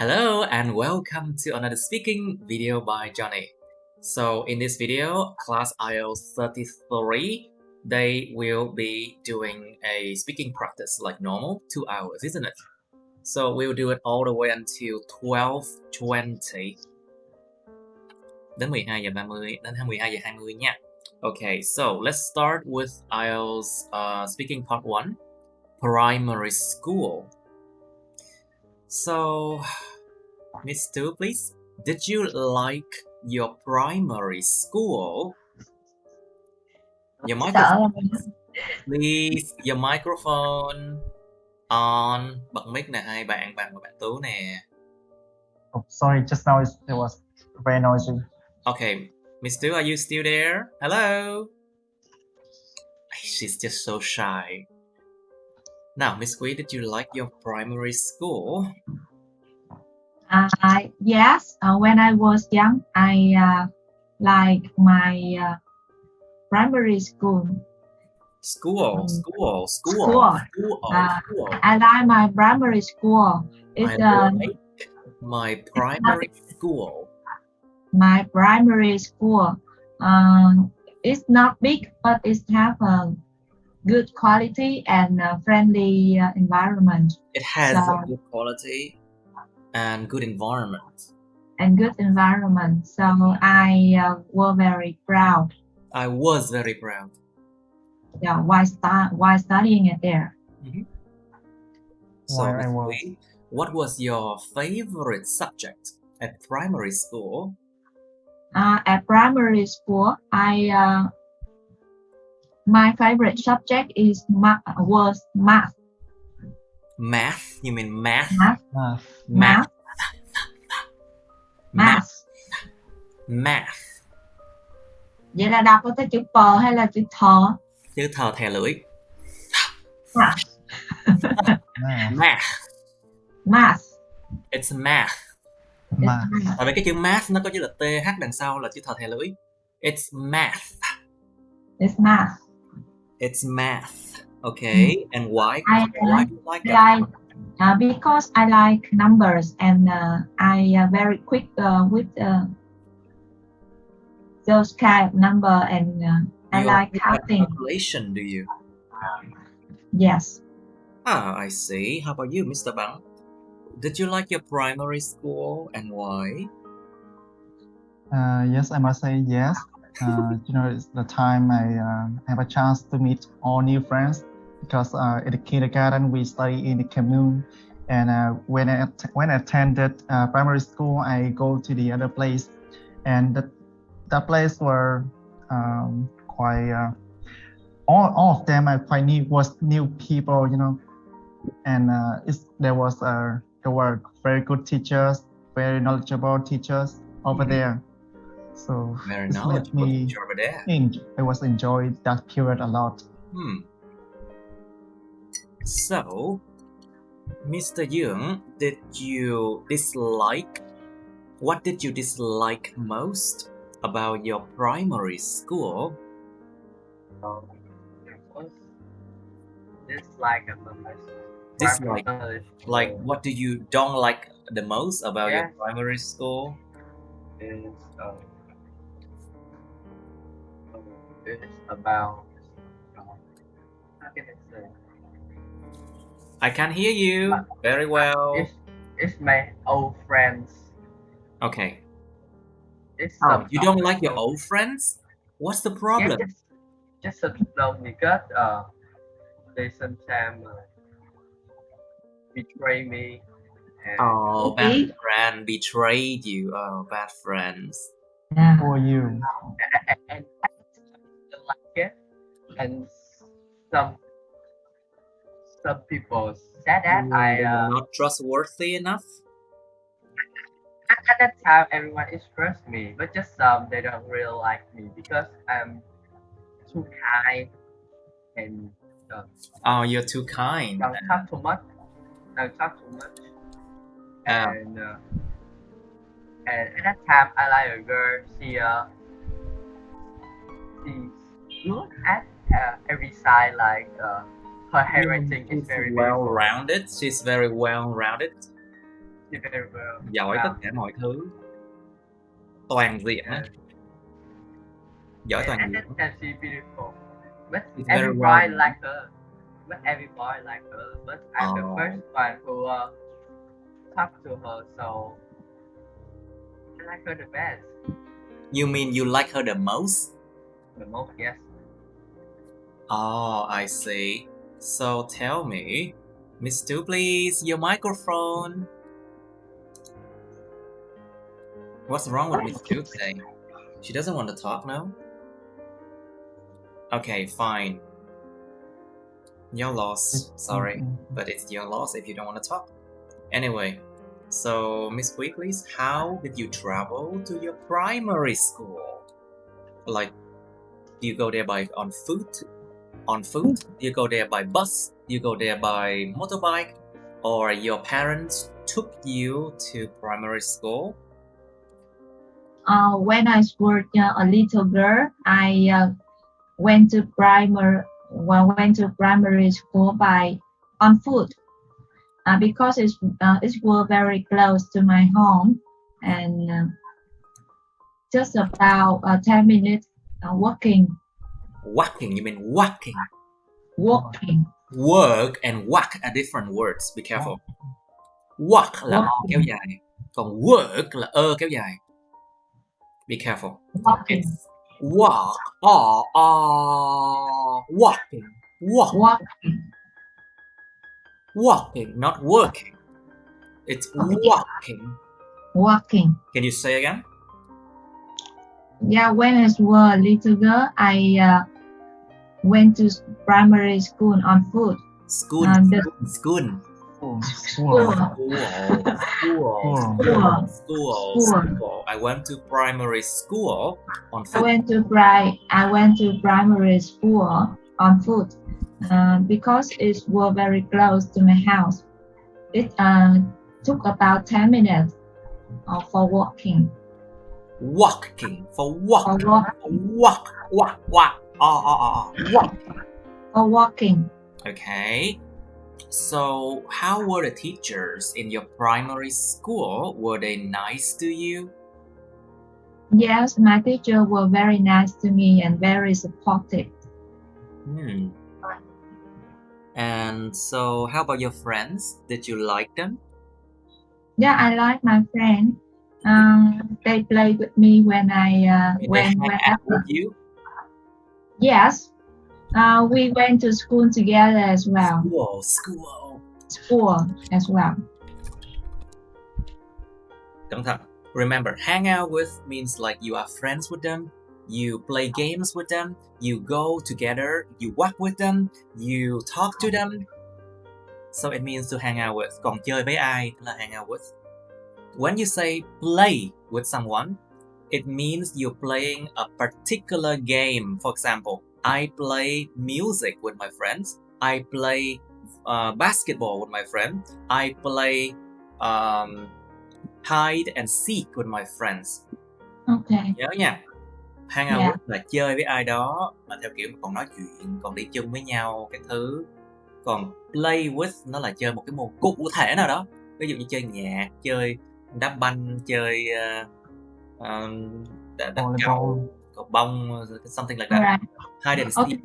Hello and welcome to another speaking video by Johnny. So in this video, class IELTS 33, they will be doing a speaking practice like normal, 2 hours, isn't it? So we'll do it all the way until 12:20. Đến 12 giờ 30, đến 12 giờ 20 nha. Okay, so let's start with IELTS speaking part 1, primary school. So, Miss Tu, please. Did you like your primary school? Your microphone, please. Your microphone on. Bật mic nè hai bạn và bạn Tú nè. Oh, sorry, just now it was very noisy. Okay, Miss Tu, are you still there? Hello? She's just so shy. Now, Miss Quý, did you like your primary school? Yes, when I was young, I like my primary school. School. I like my primary school. It's like my primary school. My primary school. It's not big, but it have a good quality and friendly environment. It has a good quality and good environment. So I was very proud. I was very proud. Yeah, while studying it there. Mm-hmm. So, what was your favorite subject at primary school? At primary school, my favorite subject was math. Math? You mean math? Math. Vậy là đọc có tới chữ p hay là chữ thọ? Chữ thọ thè lưỡi. Math. It's math. Tại vì cái chữ math nó có chữ là th đằng sau là chữ thọ thè lưỡi. It's math. It's math. Okay, and why? Why do you like that? Because I like numbers and I very quick with those kind of number and I like counting. Calculation, do you? Yes. I see. How about you, Mr. Bang? Did you like your primary school and why? Yes, I must say yes. It's the time I have a chance to meet all new friends because in the kindergarten we study in the commune, and when I attended primary school, I go to the other place, and that place were quite all of them are quite new people, and there were very good teachers, very knowledgeable teachers over there. So very it made me I was enjoying that period a lot. So, Mr. Young, what did you dislike most about your primary school? Dislike. Like, what do you don't like the most about your primary school? It's about how can I say? I can't hear you very well. It's my old friends. Okay. You don't like your old friends? What's the problem? Yeah, just because they sometimes betray me. And bad friend betrayed you. Oh, bad friends. Who are you? And I don't like it. And some people said that I'm not trustworthy enough. At that time, everyone is trust me, but just some they don't really like me because I'm too kind and. You're too kind. Don't talk too much. And at that time, I like a girl. She's good at every side. Like her handwriting is very well-rounded. She's very well-rounded. very well. Giỏi tất cả mọi thứ. Toàn diện á. Giỏi toàn And diện. that she's beautiful. But It's every very boy well. like her. But every boy like her. But I'm the first one who talk to her, so I like her the best. You mean you like her the most? The most, yes. Oh, I see. So tell me, Miss Tu, please, your microphone. What's wrong with Miss Tu today? She doesn't want to talk now? Okay, fine. Your loss. Sorry, but it's your loss if you don't want to talk. Anyway, so Miss Quy, please, how did you travel to your primary school? Like, do you go there on foot? Do you go there by bus? Do you go there by motorbike? Or your parents took you to primary school? When I was a little girl, I went to primary school on foot because it was very close to my home, and just about 10 minutes walking. Walking, you mean walking? Walking. Work and walk are different words, be careful. Walk là o kéo dài, còn work là ơ kéo dài. Be careful. Walking. It's walk, walking, walking, not working. It's walking. Walking. Can you say again? Yeah, when I was a little girl, I went to primary school on foot. School. I went to primary school on foot. I went to primary school on foot because it was very close to my house. It took about 10 minutes for walking. Walking for walk. Walk. For walking. Okay. So, how were the teachers in your primary school? Were they nice to you? Yes, my teachers were very nice to me and very supportive. And so, how about your friends? Did you like them? Yeah, I like my friends. They play with me when I with you? Yes. We went to school together as well. School as well. Cẩn thận. Remember, hang out with means like you are friends with them, you play games with them, you go together, you walk with them, you talk to them. So it means to hang out with. Còn chơi với ai là hang out with. When you say play with someone, it means you're playing a particular game. For example, I play music with my friends. I play basketball with my friend. I play hide and seek with my friends. Okay. Nhớ nha. Hang out with là chơi với ai đó mà theo kiểu còn nói chuyện, còn đi chung với nhau cái thứ. Còn play with nó là chơi một cái môn cụ thể nào đó. Ví dụ như chơi nhạc, chơi đá banh, chơi đá cầu bông, something like that. Right. Hide and seek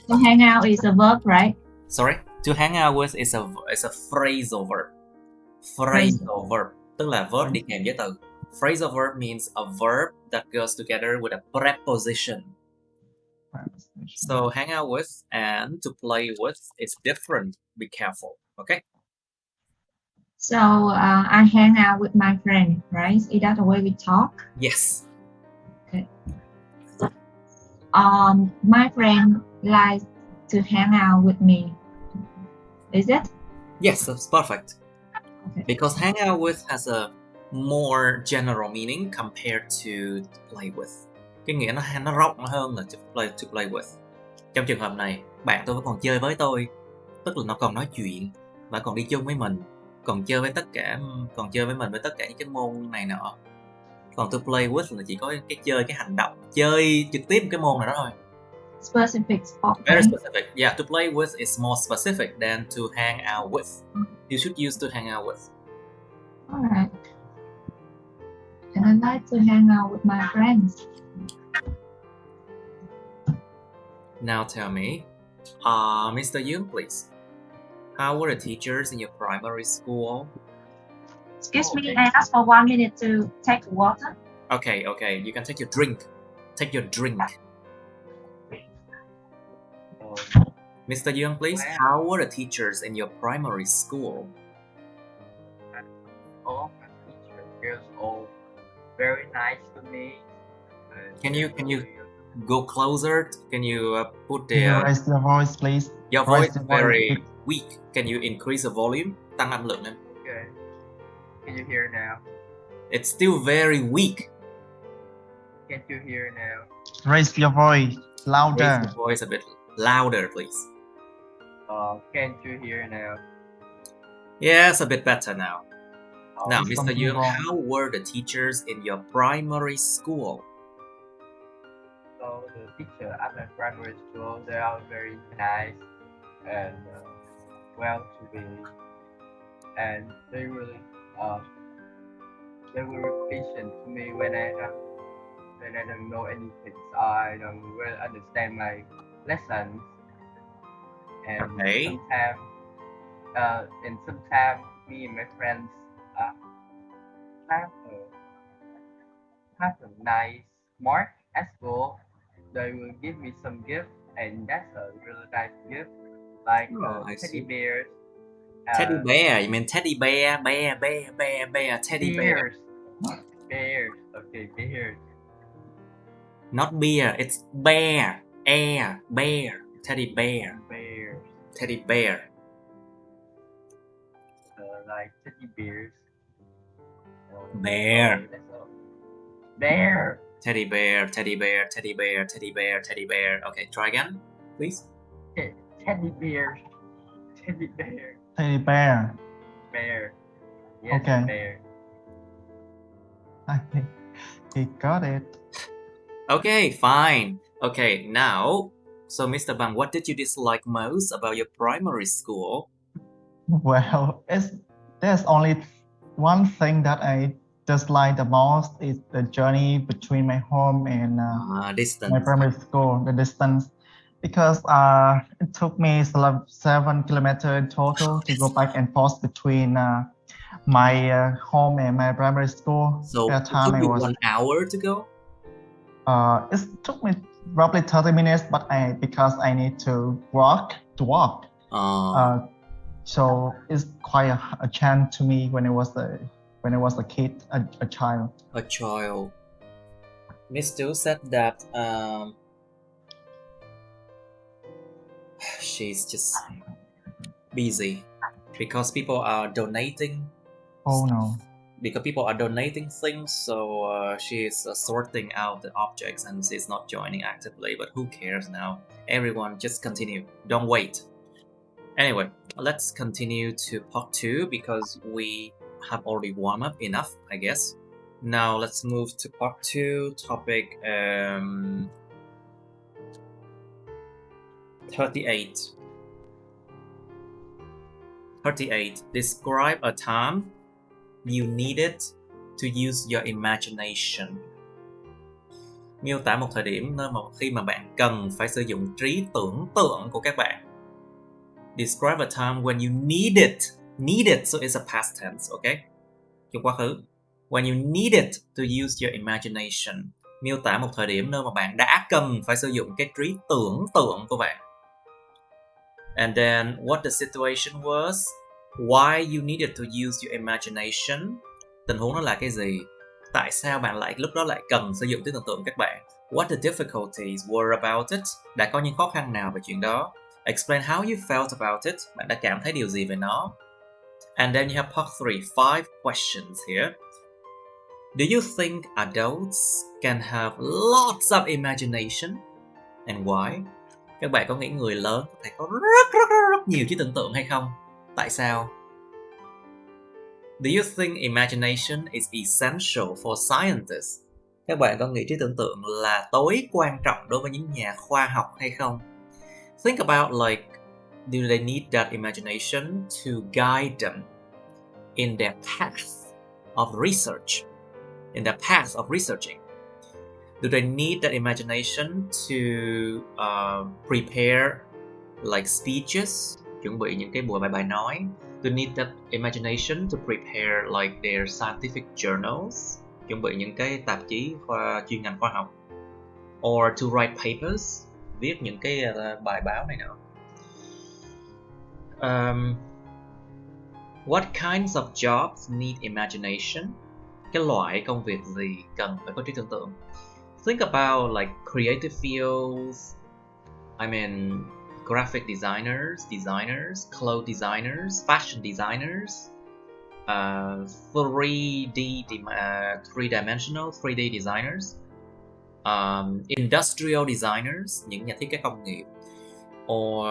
so hang out is a verb, right? Sorry, to hang out with is a phrasal verb. Phrasal verb tức là verb đi kèm với từ. Phrasal verb means a verb that goes together with a preposition. So hang out with and to play with is different. Be careful, okay? So I hang out with my friend, right? Is that the way we talk? Yes. Okay. My friend likes to hang out with me. Is it? Yes, that's perfect. Okay. Because hang out with has a more general meaning compared to play with. Cái nghĩa nó rộng hơn là to play with. Trong trường hợp này, bạn tôi vẫn còn chơi với tôi, tức là nó còn nói chuyện và còn đi chung với mình, còn chơi với mình với tất cả những cái môn này nọ. Còn to play with là chỉ có cái chơi, cái hành động, chơi trực tiếp cái môn nào đó thôi. Specific sport. Very specific. Yeah, to play with is more specific than to hang out with. You should use to hang out with. Alright. And I like to hang out with my friends. Now tell me, Mr. Yoon, please. How were the teachers in your primary school? Excuse me, I asked for 1 minute to take water. Okay, you can take your drink. Take your drink. Mr. Young, please. How were the teachers in your primary school? All my teachers is all very nice to me. Can you go closer? Can you put Can you the raise your voice, please? your Raise voice your very weak? Can you increase the volume? Tăng âm lượng lên. Okay. Can you hear now? It's still very weak. Can't you hear now? Raise your voice louder. Raise your voice a bit louder, please. Can't you hear now? Yes, a bit better now. Now, It's Mr. something Young, wrong. how were the teachers in your primary school? So the teacher at my primary school, they are very nice and well to be, and they were patient to me when I don't know anything. So I don't really understand my lessons. And Okay. sometimes me and my friends have a nice mark at school. They will give me some gift, and that's a really nice gift, like I teddy see. bears. Teddy bear, you mean teddy bear, bear, teddy bear. Bears. Okay, bears. Not beer, it's bear, bear, teddy bear, Bears. teddy bear. Like teddy bears. Bear. Okay, that's all. Bear. Teddy bear, teddy bear, teddy bear, teddy bear, teddy bear. Okay, try again, please. Teddy bears. Teddy bear. Teddy bear. Bear. Yes, Okay. bear. He got it. Okay, fine. Okay, now, so Mr. Bang, what did you dislike most about your primary school? Well, there's only one thing that I dislike the most is the journey between my home and Distance. my primary school, the distance, because it took me 7 kilometers in total to go back and forth between my home and my primary school. So At it the time took I you was 1 hour to go? it took me roughly 30 minutes, but because I need to walk. So it's quite a chance to me when I was a kid, a child. A child. Miss Stu said that she's just busy because people are donating. Oh no. Because people are donating things, so she is sorting out the objects and she's not joining actively. But who cares now? Everyone just continue. Don't wait. Anyway, let's continue to part 2 because we have already warmed up enough, I guess. Now let's move to part 2, topic 38. 38. Describe a time you needed to use your imagination. Miêu tả một thời điểm nơi mà khi mà bạn cần phải sử dụng trí tưởng tượng của các bạn. Describe a time when you needed, so it's a past tense, okay? Trong quá khứ. When you needed to use your imagination. Miêu tả một thời điểm nơi mà bạn đã cần phải sử dụng cái trí tưởng tượng của bạn. And then what the situation was, why you needed to use your imagination. Tình huống đó là cái gì? Tại sao bạn lại lúc đó lại cần sử dụng trí tưởng tượng các bạn? What the difficulties were about it. Đã có những khó khăn nào về chuyện đó? Explain how you felt about it. Bạn đã cảm thấy điều gì về nó? And then you have part 3, 5 questions here. Do you think adults can have lots of imagination? And why? Các bạn có nghĩ người lớn có thể có rất nhiều trí tưởng tượng hay không? Tại sao? Do you think imagination is essential for scientists? Các bạn có nghĩ trí tưởng tượng là tối quan trọng đối với những nhà khoa học hay không? Think about like, do they need that imagination to guide them in their path of research, in the path of researching? Do they need that imagination to prepare like speeches, chuẩn bị những cái buổi bài nói? Do they need that imagination to prepare like their scientific journals, chuẩn bị những cái tạp chí chuyên ngành khoa học? Or to write papers, viết những cái bài báo này nọ? What kinds of jobs need imagination? Cái loại công việc gì cần phải có trí tưởng tượng? Think about like creative fields. I mean, graphic designers, clothes designers, fashion designers, 3D designers, industrial designers, những nhà thiết kế công nghiệp, or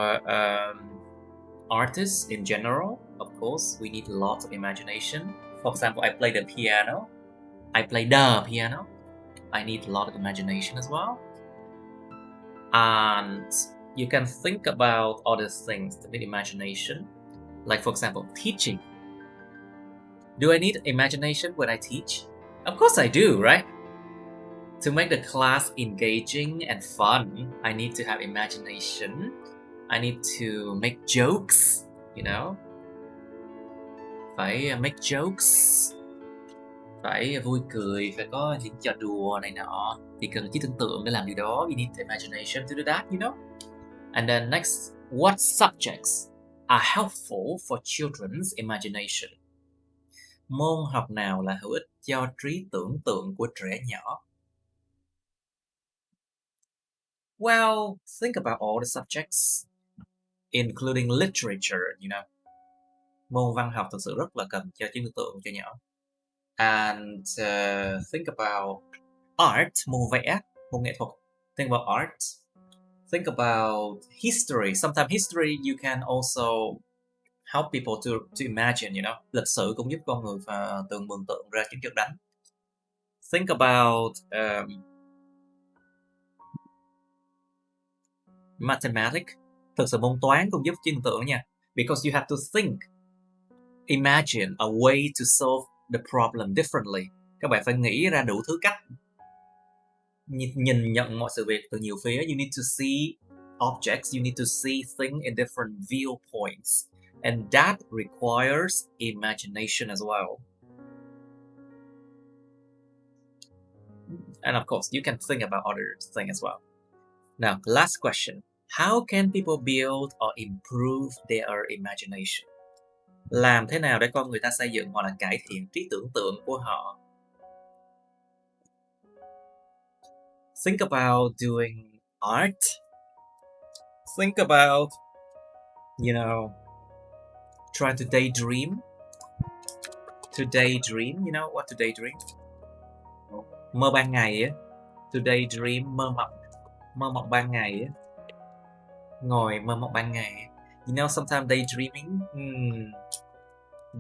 artists in general. Of course, we need a lot of imagination. For example, I play the piano. I need a lot of imagination as well. And you can think about other things that need imagination. Like, for example, teaching. Do I need imagination when I teach? Of course I do, right? To make the class engaging and fun, I need to have imagination. I need to make jokes, you know? Phải make jokes, phải vui cười, phải có những trò đùa này nọ, thì cần trí tưởng tượng để làm điều đó. You need the imagination to do that, you know? And then next, what subjects are helpful for children's imagination? Môn học nào là hữu ích cho trí tưởng tượng của trẻ nhỏ? Well, think about all the subjects, including literature, you know. Môn văn học thực sự rất là cần cho trí tưởng tượng cho nhỏ. And think about art, môn vẽ, môn nghệ thuật. Think about art. Think about history. Sometimes history you can also help people to imagine, you know. Lịch sử cũng giúp con người mường tượng ra những trận đánh. Think about mathematics. Thực sự môn toán cũng giúp trí tưởng tượng nha. Because you have to think, imagine a way to solve the problem differently. Các bạn phải nghĩ ra đủ thứ cách nhìn nhận mọi sự việc từ nhiều phía. You need to see objects, you need to see things in different viewpoints, and that requires imagination as well. And of course, you can think about other things as well. Now, last question. How can people build or improve their imagination? Làm thế nào để con người ta xây dựng hoặc là cải thiện trí tưởng tượng của họ? Think about doing art. Think about, you know, trying to daydream. To daydream, you know what to daydream? Mơ ban ngày á. To daydream, mơ mộng ban ngày á. Ngồi mơ mộng ban ngày. You know, sometimes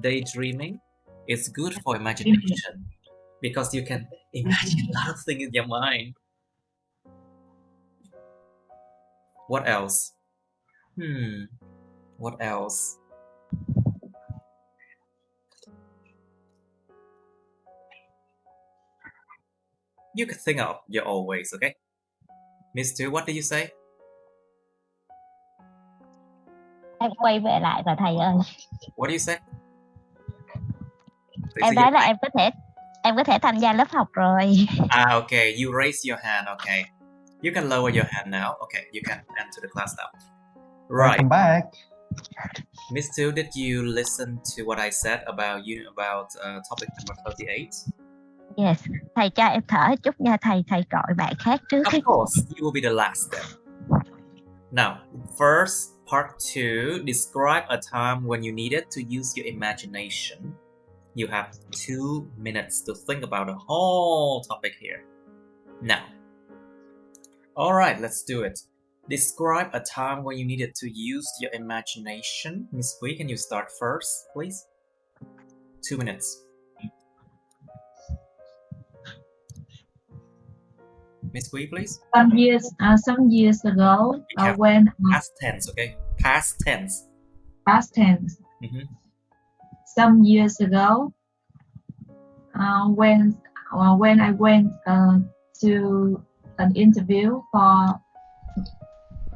daydreaming is good for imagination because you can imagine a lot of things in your mind. What else? What else? You can think of your own ways, okay? Miss Tu, what did you say? Em quay về lại và thầy ơi. What do you say? Em nói là em có thể tham gia lớp học rồi. Okay. You raise your hand. Okay. You can lower your hand now. Okay. You can enter the class now. Right. Welcome back. Miss Tu, did you listen to what I said about topic number 38? Yes. Thầy cho em thở chút nha thầy gọi bạn khác trước. Of course. You will be the last then. Now, first, part 2, describe a time when you needed to use your imagination. You have 2 minutes to think about the whole topic here. Now, alright, let's do it. Describe a time when you needed to use your imagination. Miss Quy, can you start first, please? 2 minutes. Miss Quy, please. Some years ago, when past tense, okay? Past tense. Past tense. Mm-hmm. Some years ago, when I went to an interview for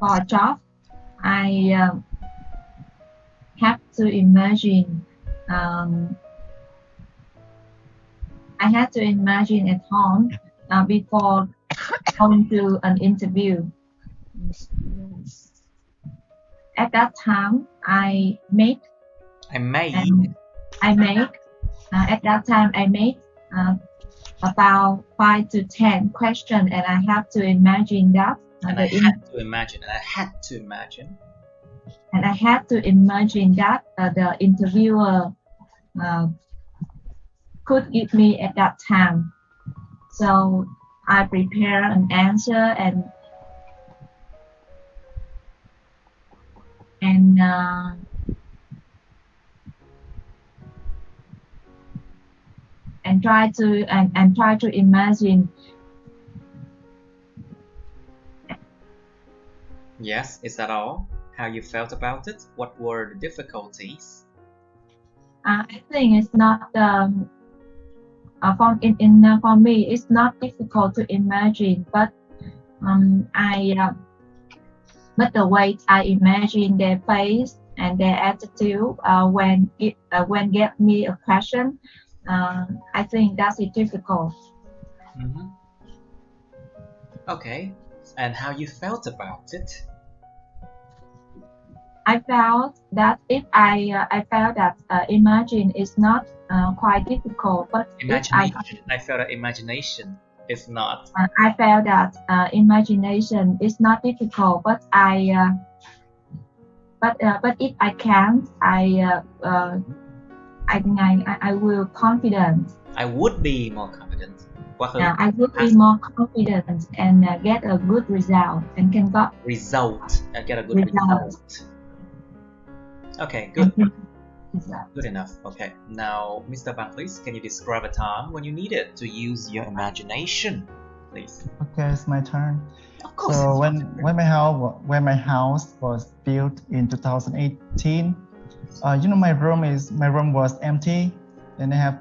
a job, I have to imagine. I had to imagine at home before going to an interview. At that time, I made. At that time, I made about 5 to 10 questions, and I have to imagine that. And I had to imagine that the interviewer could give me at that time. So I prepare an answer and try to imagine. Yes, is that all? How you felt about it? What were the difficulties? I think it's not for me. It's not difficult to imagine, but but the way I imagine their face and their attitude when get me a question, I think that's difficult. Okay, and how you felt about it? I felt that imagine is not quite difficult, but I felt that imagination is not. I felt that imagination is not difficult, but but if I can't, I will confident. I would be more confident. I would be more confident and get a good result and can get a good result. Okay, good. Good enough. Okay, now Mr. Bang, please, can you describe a time when you needed to use your imagination, please? Okay, it's my turn. Of course. So when my house was built in 2018, my room was empty, and I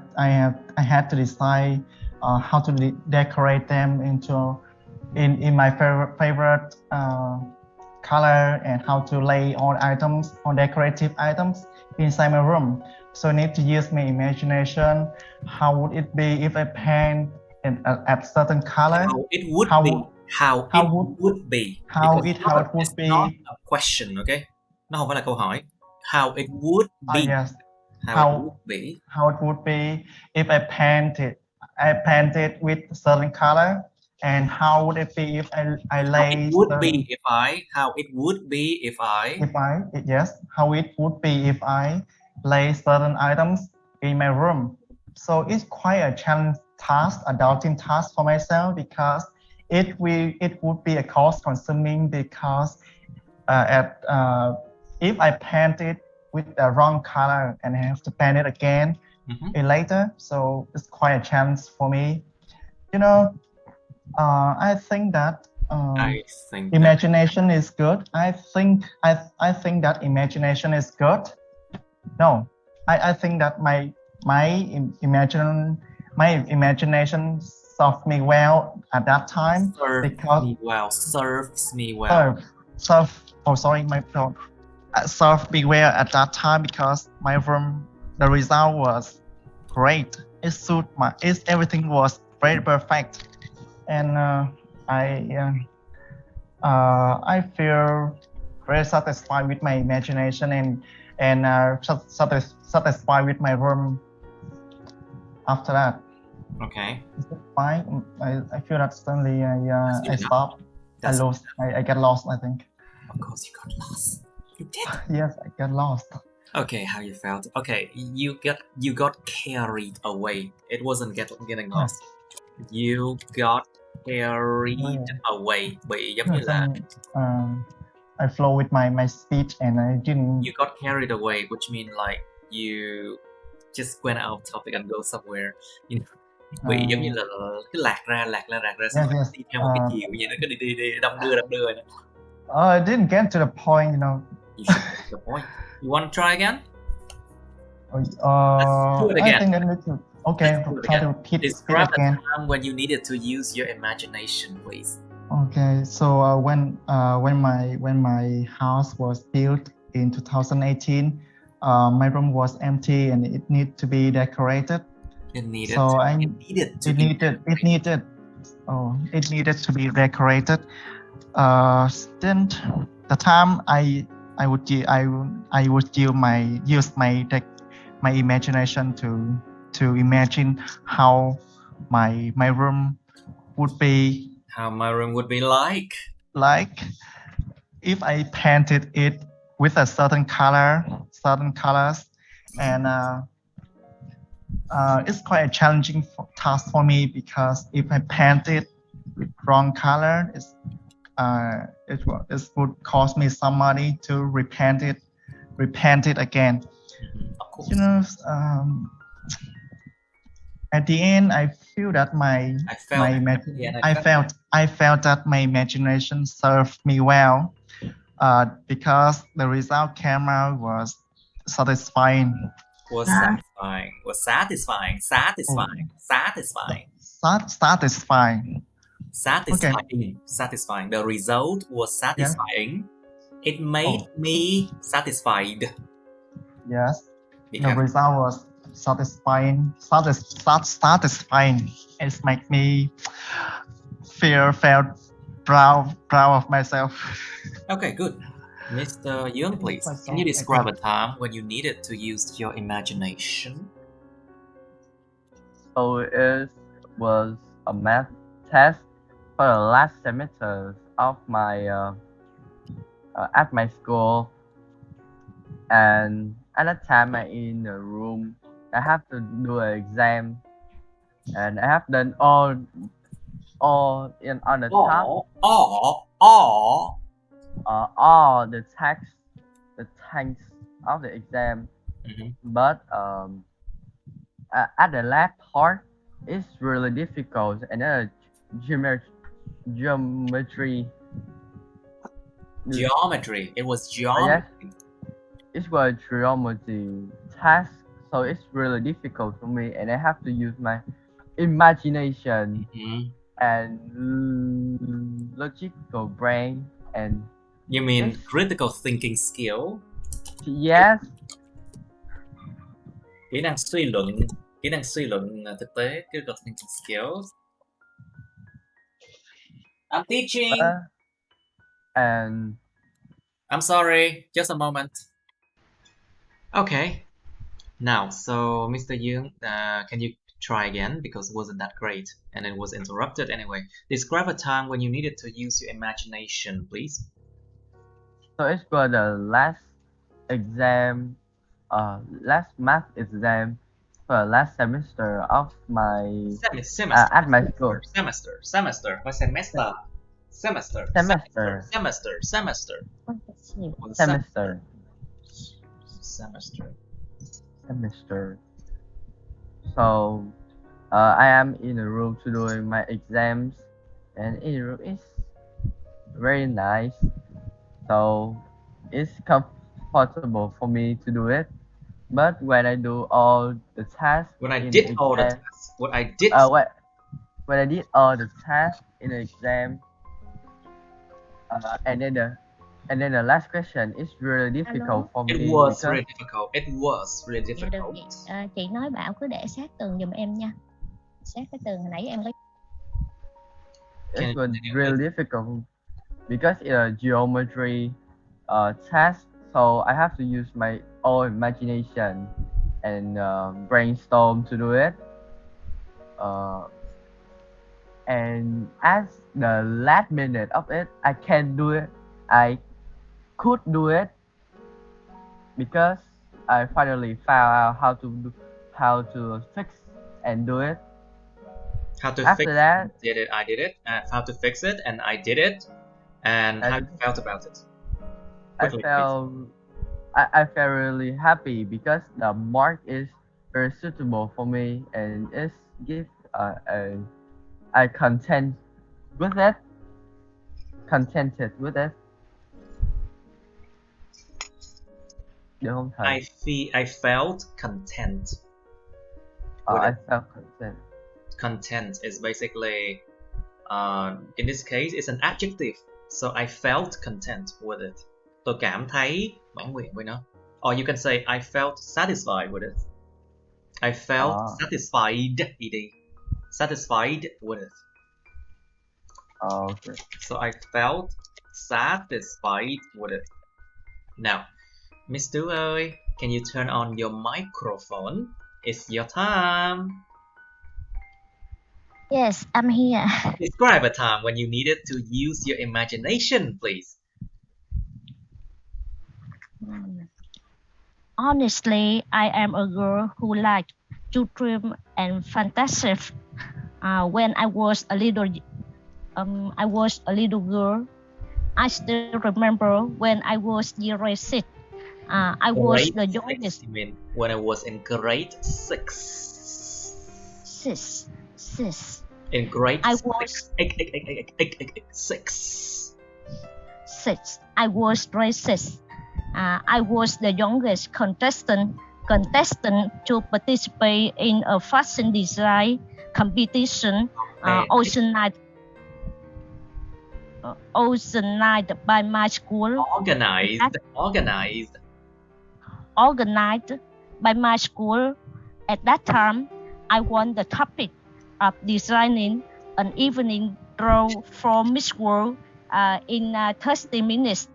had to decide how to decorate them in my favorite color, and how to lay all decorative items inside my room. So I need to use my imagination. How would it be if I paint at certain color? How it would be. It's not a question, okay? Nó không phải là câu hỏi. How it would be. Yes. How it would be if I paint it with certain color. And how would it be if I lay? How it would be if I lay certain items in my room. So it's quite a challenge task, a daunting task for myself, because it would be a cost consuming, because if I paint it with the wrong color and I have to paint it again later, so it's quite a challenge for me. I think that imagination is good. I think that imagination is good. No, I think that my imagination served me well at that time. Serves me well at that time, because my room, the result was great. Everything was very perfect. And I feel very satisfied with my imagination and satisfied with my room after that. Okay. Is it fine? I feel that suddenly I stopped. I get lost, I think. Of course you got lost. You did? Yes, I got lost. Okay, how you felt? Okay, you got carried away. It wasn't getting lost. You got carried away. Bị giống như là I flow with my speech and I didn't. You got carried away, which means like you just went out of topic and go somewhere. Bị giống như là cứ lạc ra xong rồi đi theo một cái chiều vậy, nó cứ đi đông đưa. I didn't get to the point, You should get to the point. You want to try again? Let's do it again. Okay, Let's do it try again. to repeat it Describe a again. time when you needed to use your imagination, please. Okay, so when my house was built in 2018, my room was empty and it needed to be decorated. It needed So to be it needed to be decorated. Then the time I would use my imagination to imagine how my room would be how my room would be like. If I painted it with a certain colors, and it's quite a challenging task for me because if I paint it with wrong color, it would cost me some money to repaint it again. Of course. You know, at the end, I feel that I felt that my imagination served me well, because the result camera was satisfying. Satisfying. Satisfying. The result was satisfying. Yeah. It made me satisfied. Yes. The result was satisfying. It made me felt proud of myself. Okay, good. Mr. Young, please, can you describe a time when you needed to use your imagination? So it was a math test for the last semester of my at my school, and at that time I'm in the room. I have to do an exam, and I have done all in on the top. All the text of the exam, but at the last part, it's really difficult, and geometry. It was geometry. Yes, it was geometry task, so it's really difficult for me, and I have to use my imagination and logical brain. And you mean critical thinking skill? Yes. Kỹ năng suy luận thực tế, critical thinking skills. I'm teaching. And I'm sorry, just a moment. Okay. Now, so Mr. Young, can you try again, because it wasn't that great and it was interrupted anyway. Describe a time when you needed to use your imagination, please. So it's for the last exam, last math exam for last semester of my at my school. Semester. Semester. So I am in a room to doing my exams, and in the room is very nice. So it's comfortable for me to do it. But when I do all the tasks, when I did all the tasks in the exam, and then the last question is really difficult for me. It was really difficult. Chị nói Bảo cứ để sát tường giùm em nha. Sát cái tường hồi nãy em có. It was really difficult because it's a geometry task, so I have to use my own imagination and brainstorm to do it. And at the last minute of it, I can't do it. I could do it because I finally found out how to fix and do it. After that, I did it. How to fix it, and I did it. And how you felt about it? Quickly, I felt really happy because the mark is very suitable for me, and it's give I contented with it. I felt content. with I it. felt content. Content is basically, in this case, it's an adjective. So I felt content with it. Tôi cảm thấy mãn nguyện với nó. Or you can say I felt satisfied with it. I felt satisfied, ed. Satisfied with it. Okay. So I felt satisfied with it. Now, Miss Tu ơi, can you turn on your microphone? It's your time. Yes, I'm here. Describe a time when you needed to use your imagination, please. Honestly, I am a girl who liked to dream and fantasize. When I was a little girl, I still remember when I was year 6. I was the youngest. You mean when I was in grade 6? Six. In grade I 6. was 6. I was grade 6. I was the youngest contestant to participate in a fashion design competition organized by my school. Organized by my school. At that time, I won the topic of designing an evening draw for Miss World in 30 minutes.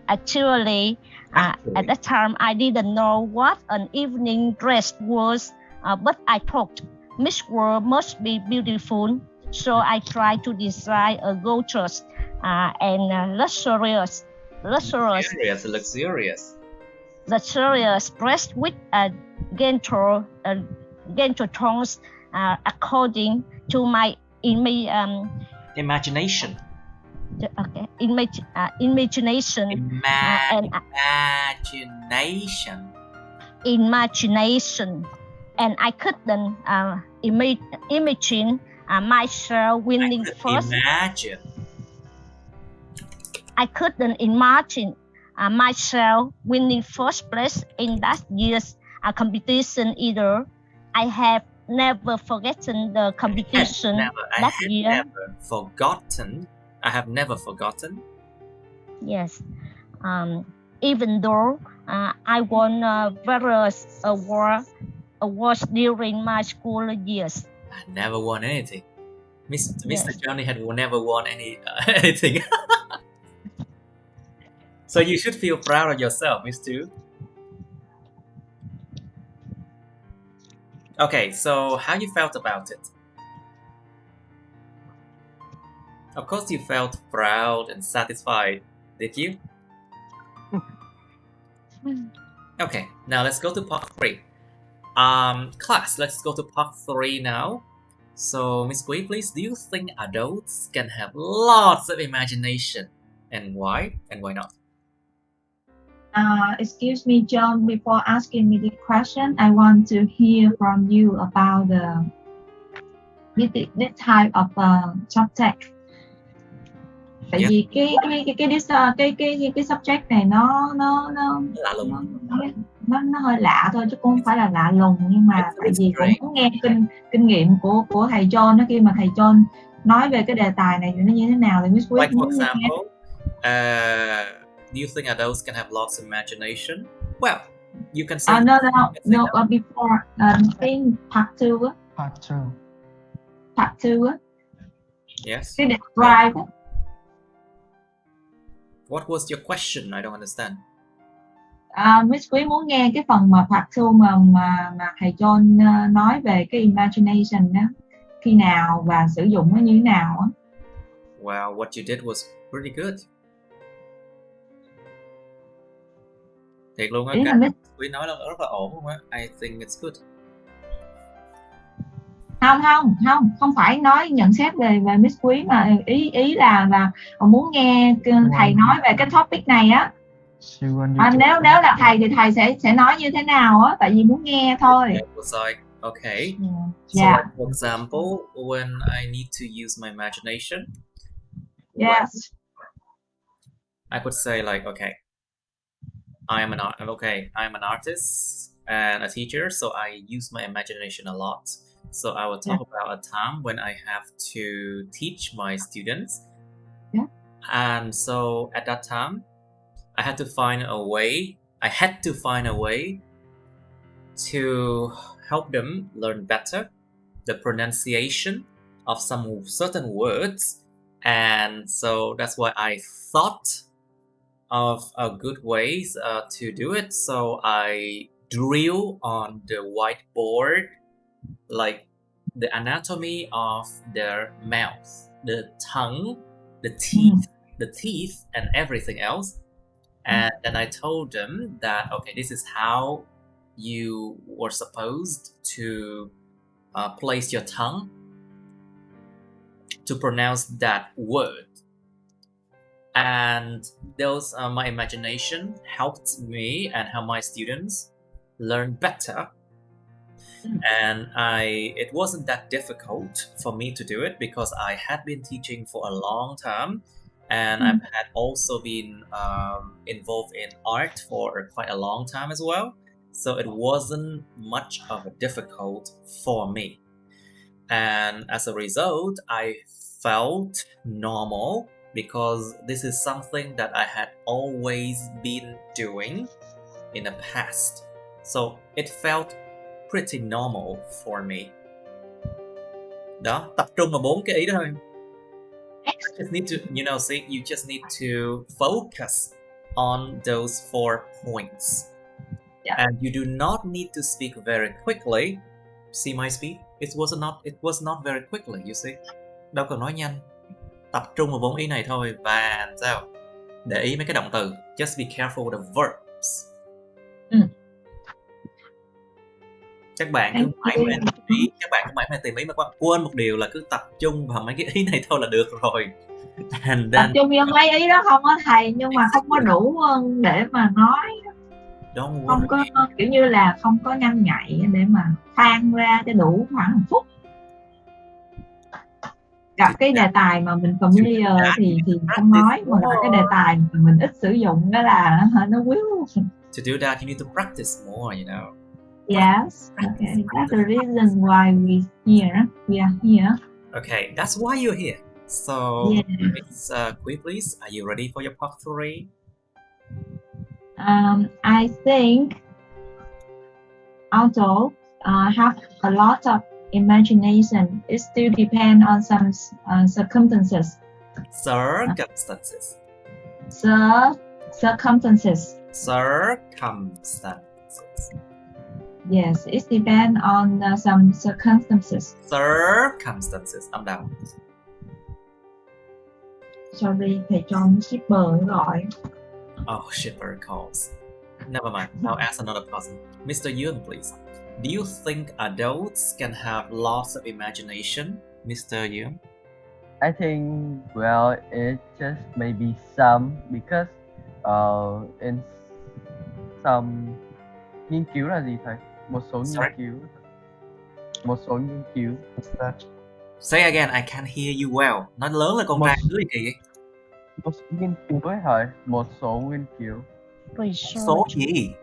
Actually, at that time, I didn't know what an evening dress was, but I thought Miss World must be beautiful, so I tried to design a gorgeous and luxurious dress with gentle tones according to my imagination. Okay, imagination. Imagination, and I couldn't imagine myself winning first. I couldn't imagine myself winning first place in that year's competition either. I have never forgotten the competition that year. I have never forgotten. Yes. Even though I won various awards during my school years. I never won anything. Mr. Johnny had never won anything. So you should feel proud of yourself, Miss Tu. Okay, so how you felt about it? Of course you felt proud and satisfied, did you? Okay, now let's go to part 3. Class, let's go to part 3 now. So, Miss Quý, please, do you think adults can have lots of imagination? And why? And why not? Excuse me, John, before asking me the question, I want to hear from you about this type of subject. Tại vì cái subject này nó lạ lùng. Nó hơi lạ thôi chứ cũng không phải là lạ lùng, nhưng mà tại vì cũng muốn nghe kinh nghiệm của thầy John, khi mà thầy John nói về cái đề tài này thì nó như thế nào thì Miss Quý Like for example, do you think adults can have lots of imagination? Well, you can say no, before in part 2 Part 2 Yes. Cái describe What was your question? I don't understand. Miss Quý muốn nghe cái phần mà part 2 mà thầy John nói về cái imagination đó, khi nào và sử dụng nó như thế nào á. Wow, what you did was pretty good. Thiệt luôn á, cái Quý nói là rất là ổn luôn á. I think it's good. Không phải nói nhận xét về Miss Quý, mà ý là muốn nghe thầy nói về cái topic này á. Nếu là thầy thì thầy sẽ nói như thế nào á, tại vì muốn nghe thôi. It was like, okay. So like, for example, when I need to use my imagination. Yes. I could say like, okay, I am an artist and a teacher, so I use my imagination a lot. So I will talk about a time when I have to teach my students. Yeah. And so at that time, I had to find a way to help them learn better the pronunciation of some certain words. And so that's why I thought of a good ways to do it. So I drew on the whiteboard like the anatomy of their mouth, the tongue, the teeth, and everything else. And then I told them that, okay, this is how you were supposed to place your tongue to pronounce that word. And those my imagination helped me and helped my students learn better. And it wasn't that difficult for me to do it because I had been teaching for a long time, and I've had also been involved in art for quite a long time as well. So it wasn't much of a difficult for me. And as a result, I felt normal because this is something that I had always been doing in the past. So it felt pretty normal for me. Đó, tập trung vào 4 cái ý đó thôi. You just need to, you just need to focus on those 4 points. Yeah. And you do not need to speak very quickly. See my speed? It was not very quickly, you see. Đâu cần nói nhanh. Tập trung vào 4 ý này thôi. Và sao? Để ý mấy cái động từ. Just be careful with the verbs. Các bạn cứ mãi mãi tìm ý mà quên một điều là cứ tập trung vào mấy cái ý này thôi là được rồi. And then, tập trung vào mấy ý đó không á thầy, nhưng mà không có đủ để mà nói. Không có kiểu như là không có nhanh nhạy để mà phan ra cho đủ khoảng 1 phút. Gặp cái đề tài mà mình familiar thì không nói, mà gặp cái đề tài mà mình ít sử dụng đó là nó quýu. To do that, you need to practice more, Yes, okay. That's the reason why we are here. Okay, that's why you're here. So, Miss Quy, please, are you ready for your part 3? I think although have a lot of imagination, it still depends on some circumstances. Circumstances. Yes, it depends on some circumstances. Circumstances, âm đạo. Sorry, thầy cho shipper gọi. Oh, shipper calls. Never mind, I'll ask another person. Mr. Yoon, please. Do you think adults can have lots of imagination, Mr. Yoon? I think, well, it just maybe some, because in some nghiên cứu là gì thầy? Một số nghiên cứu. Say again, I can't hear you well. Nói lớn là con trai dưới kỳ vậy? Một số nghiên cứu ấy thầy. Một số nghiên cứu. Số gì?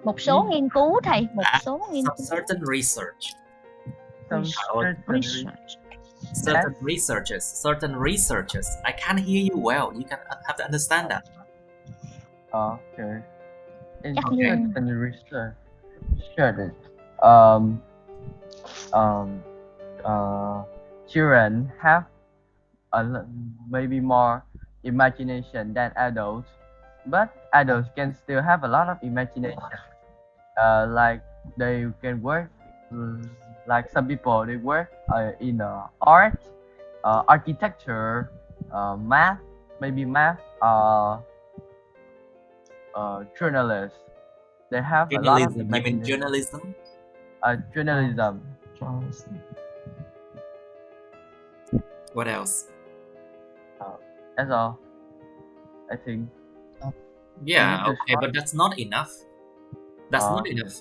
Một số nghiên cứu thầy. Một số nghiên cứu. Certain research. Certain researchers. I can't hear you well. You have to understand that. Okay. In certain research, children have maybe more imagination than adults, but adults can still have a lot of imagination. Like they can work, like some people they work in art, architecture, math, journalists. They have a lot of imagination. You mean journalism? Journalism. What else? That's all, I think. Yeah, okay, but that's not enough. That's not enough.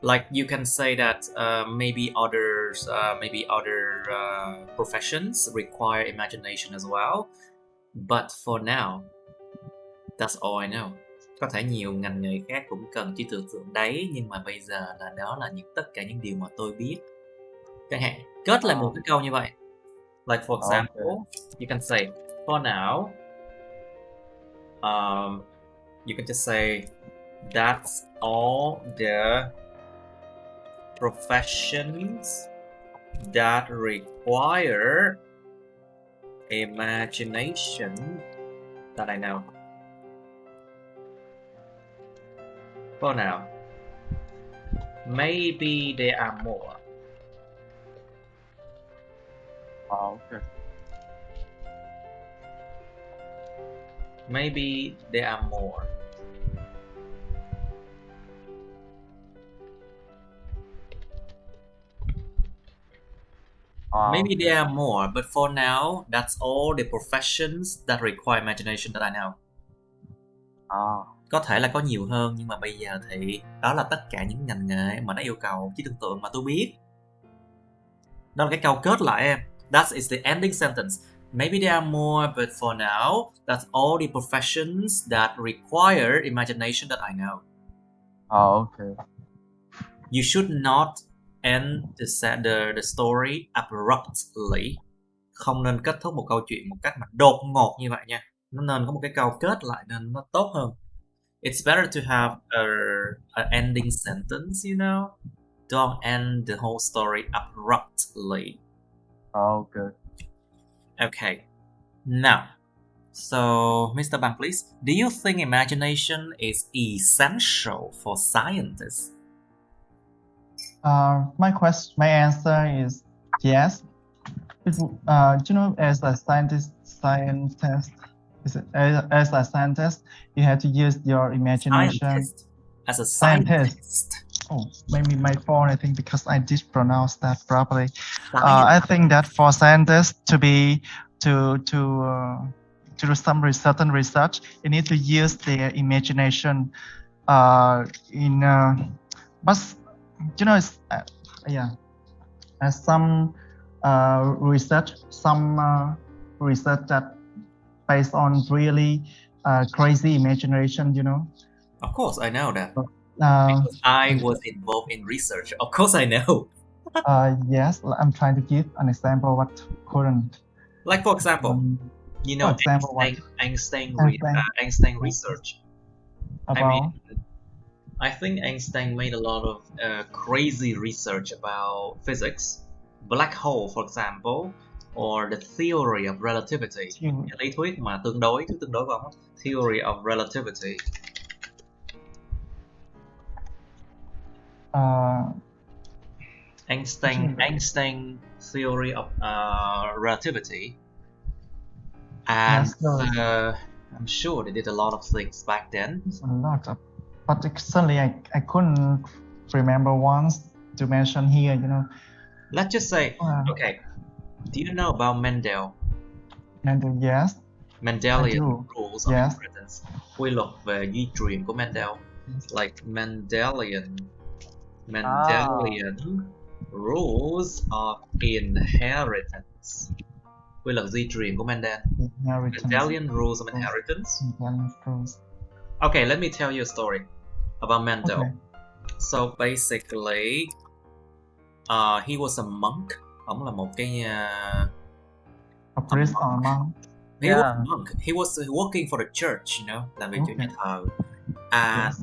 Like you can say that maybe other professions require imagination as well. But for now, that's all I know. Có thể nhiều ngành nghề khác cũng cần trí tưởng tượng đấy, nhưng mà bây giờ là đó là tất cả những điều mà tôi biết. Chẳng hạn, kết lại một cái câu như vậy. Like for example, you can say, for now, you can just say, that's all the professions that require imagination that I know. For now, maybe there are more. Okay. Maybe there are more. Maybe there are more, but for now, that's all the professions that require imagination that I know. Có thể là có nhiều hơn, nhưng mà bây giờ thì đó là tất cả những ngành nghề mà nó yêu cầu trí tưởng tượng mà tôi biết. Đó là cái câu kết lại em. That is the ending sentence. Maybe there are more, but for now, that's all the professions that require imagination that I know. Okay. You should not end the story abruptly. Không nên kết thúc một câu chuyện một cách mà đột ngột như vậy nha. Nó nên có một cái câu kết lại nên nó tốt hơn. It's better to have an ending sentence, you know. Don't end the whole story abruptly. Okay. Okay. Now, so Mr. Bang, please, do you think imagination is essential for scientists? My answer is yes. As a scientist, you have to use your imagination. As a scientist. Oh, maybe my fault, I think, because I did pronounce that properly. I think that for scientists to do some certain research, you need to use their imagination. As some research that based on really crazy imagination, you know. Of course, I know that. Because I was involved in research. Of course, I know. Yes, I'm trying to give an example what couldn't. Like for example, you know, Einstein research. About? I think Einstein made a lot of crazy research about physics, black hole, for example, or the theory of relativity. Lý thuyết mà tương đối của ông, theory of relativity. Einstein theory of relativity, and I'm sure they did a lot of things back then. But suddenly I couldn't remember once to mention here, you know. Let's just say, okay, do you know about Mendel? Mendel, yes. Mendelian rules of inheritance. Quy luật về di truyền của Mendel. Like Mendelian rules of inheritance. Quy luật di truyền của Mendel. Mendelian rules of inheritance. Okay, let me tell you a story about Mendel. Okay. So basically, he was a monk. Ông là một cái a priest or a monk. He was a monk. He was working for the church, you know, làm việc cho nhà thờ. And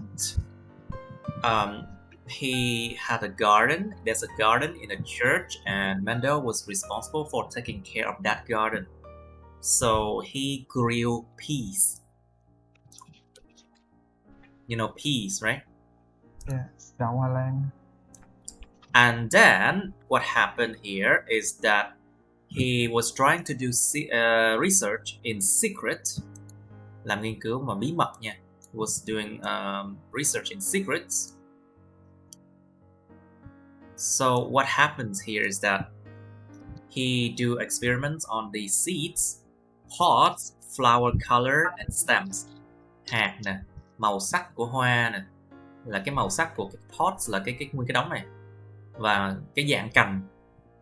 he had a garden. There's a garden in a church, and Mendel was responsible for taking care of that garden. So he grew peas. You know peas, right? Yes, đậu hoa lan. And then what happened here is that he was trying to do research in secret. Làm nghiên cứu mà bí mật nha. He was doing research in secrets. So what happens here is that he do experiments on the seeds, pods, flower color, and stems. Hạt nè, màu sắc của hoa nè, là cái màu sắc của cái pods là cái nguyên cái đống này, và cái dạng cành.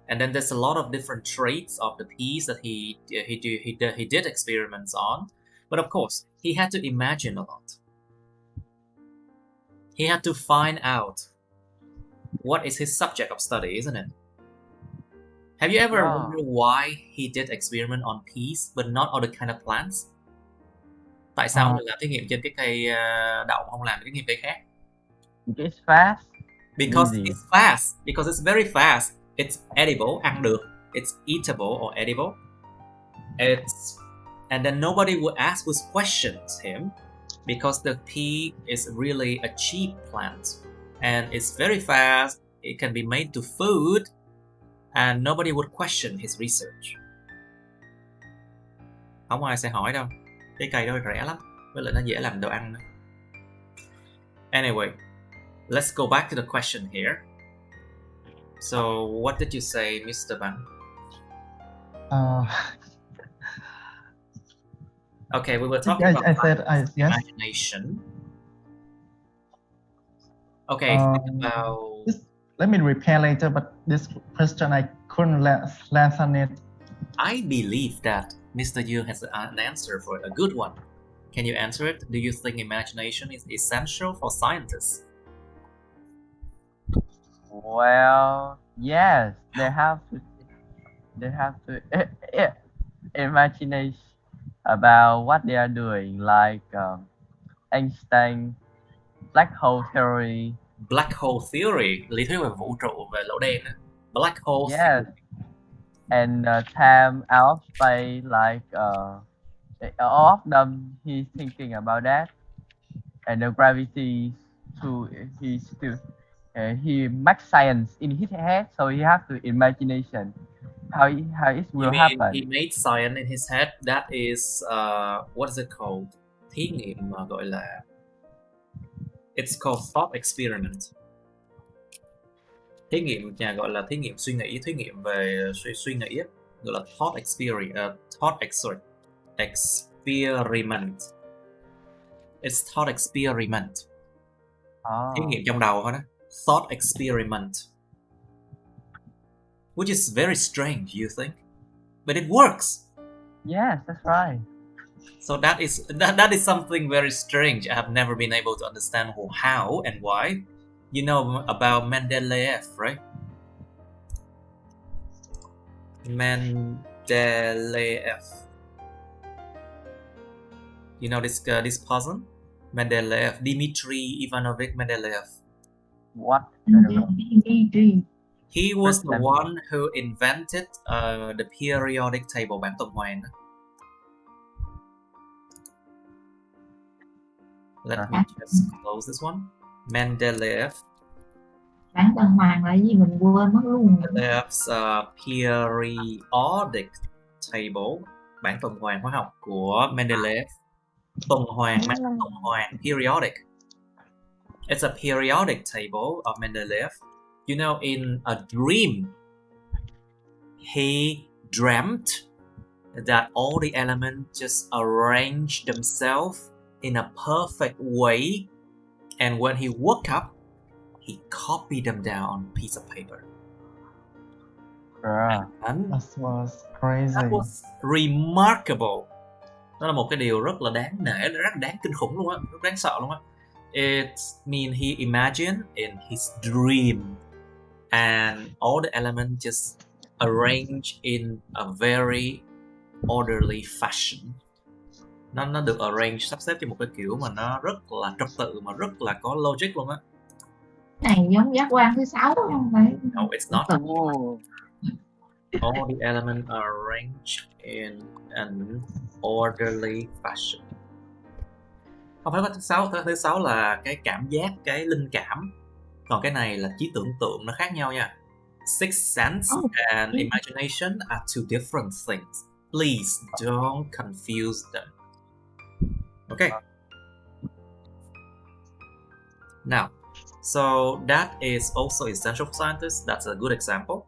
And then there's a lot of different traits of the peas that he did experiments on. But of course, he had to imagine a lot. He had to find out what is his subject of study, isn't it? Have you ever wondered why he did experiment on peas but not other kind of plants? Tại sao ông lại làm thí nghiệm trên cái cây đậu, không làm cái nghiệm cây khác? It's fast. Because Easy. it's fast. Because it's very fast. It's edible, ăn được. It's eatable or edible. And then nobody would ask would question him because the pea is really a cheap plant and it's very fast. It can be made to food and nobody would question his research. Không ai sẽ hỏi đâu. Cái cây đó rẻ lắm, với lại nó dễ làm đồ ăn nữa. Anyway, let's go back to the question here. So, what did you say, Mr. Bang? Okay, we were talking about imagination. Okay, think about... Let me repair later, but this question I couldn't answer it. I believe that Mr. Yu has an answer for it, a good one. Can you answer it? Do you think imagination is essential for scientists? Well, yes, they have to imagine about what they are doing, like Einstein black hole theory. Black hole theory, lý thuyết về vũ trụ, về lỗ đen. Black hole theory. And time out of space, like all of them, he's thinking about that. And the gravity too, he makes science in his head, so he has to imagination how it will happen. He made science in his head. That is what is it called? Thí nghiệm mà gọi là, it's called thought experiment. Thí nghiệm gọi là thí nghiệm suy nghĩ, thí nghiệm về suy nghĩ, gọi là thought experiment. Experiment. It's thought experiment. Thí nghiệm trong đầu thôi đó. Thought experiment. Which is very strange, you think? But it works. Yes, that's right. So that is something very strange. I have never been able to understand how and why. You know about Mendeleev, right? Mendeleev. You know this person? Mendeleev, Dmitry Ivanovich Mendeleev. What? He was the one who invented the periodic table, bảng tuần hoàn. Let me just close this one. Mendeleev. Bảng tuần hoàn là gì mình quên mất luôn. Mendelev's periodic table, bảng tuần hoàn hóa học của Mendeleev. Tuần hoàn, tuần hoàn, periodic. It's a periodic table of Mendeleev. You know, in a dream, he dreamt that all the elements just arranged themselves in a perfect way, and when he woke up, he copied them down on a piece of paper. That was crazy. That was remarkable. Đó là một cái điều rất là đáng nể, rất đáng kinh khủng luôn á, rất đáng sợ luôn á. It means he imagined in his dream, and all the elements just arranged in a very orderly fashion. Nó được arrange, sắp xếp cho một cái kiểu mà nó rất là trật tự, mà rất là có logic luôn á. Này giống giác quan thứ 6 không phải? No, it's not. All the elements are arranged in an orderly fashion. Không phải có thứ sáu là cái cảm giác, cái linh cảm. Còn cái này là trí tưởng tượng, nó khác nhau nha. Sixth sense and imagination are two different things. Please don't confuse them. Okay. Now, so that is also essential for scientists. That's a good example.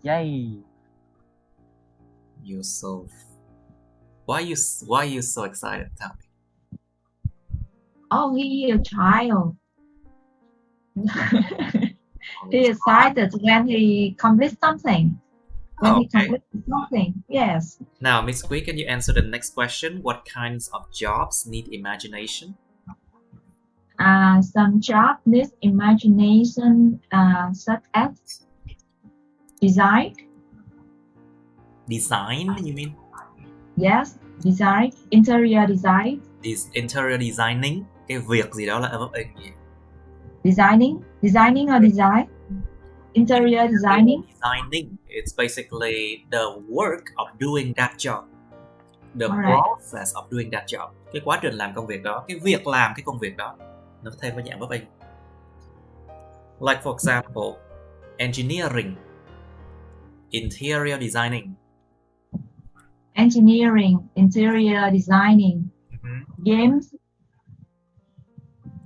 Yay! You're so... Why are you so excited? Tell me. Oh, he is a child. He is excited when he completes something. He completes something, yes. Now, Miss Quy, can you answer the next question? What kinds of jobs need imagination? Some job needs imagination, such as design. Design, you mean? Yes, design, interior design. Interior designing, cái việc gì đó là verb in gì? Designing or design? Interior designing. Designing, it's basically the work of doing that job. The Alright. process of doing that job. Cái quá trình làm công việc đó, cái việc làm cái công việc đó. Nó thêm với dạng verb in. Like for example, engineering, interior designing. Engineering, interior designing. Games.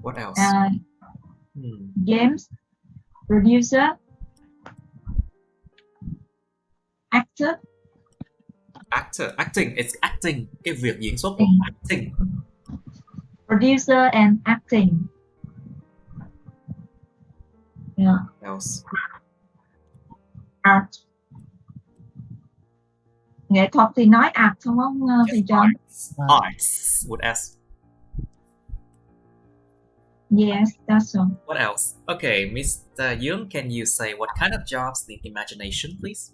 What else? Games. Producer. Actor. Acting, it's acting. Cái việc diễn xuất của acting. Producer and acting. Yeah. What else? Art. Nghệ thuật thì nói art không thầy John? Arts with S. Yes, that's all. What else? Okay, Mr. Young, can you say what kind of jobs need imagination, please?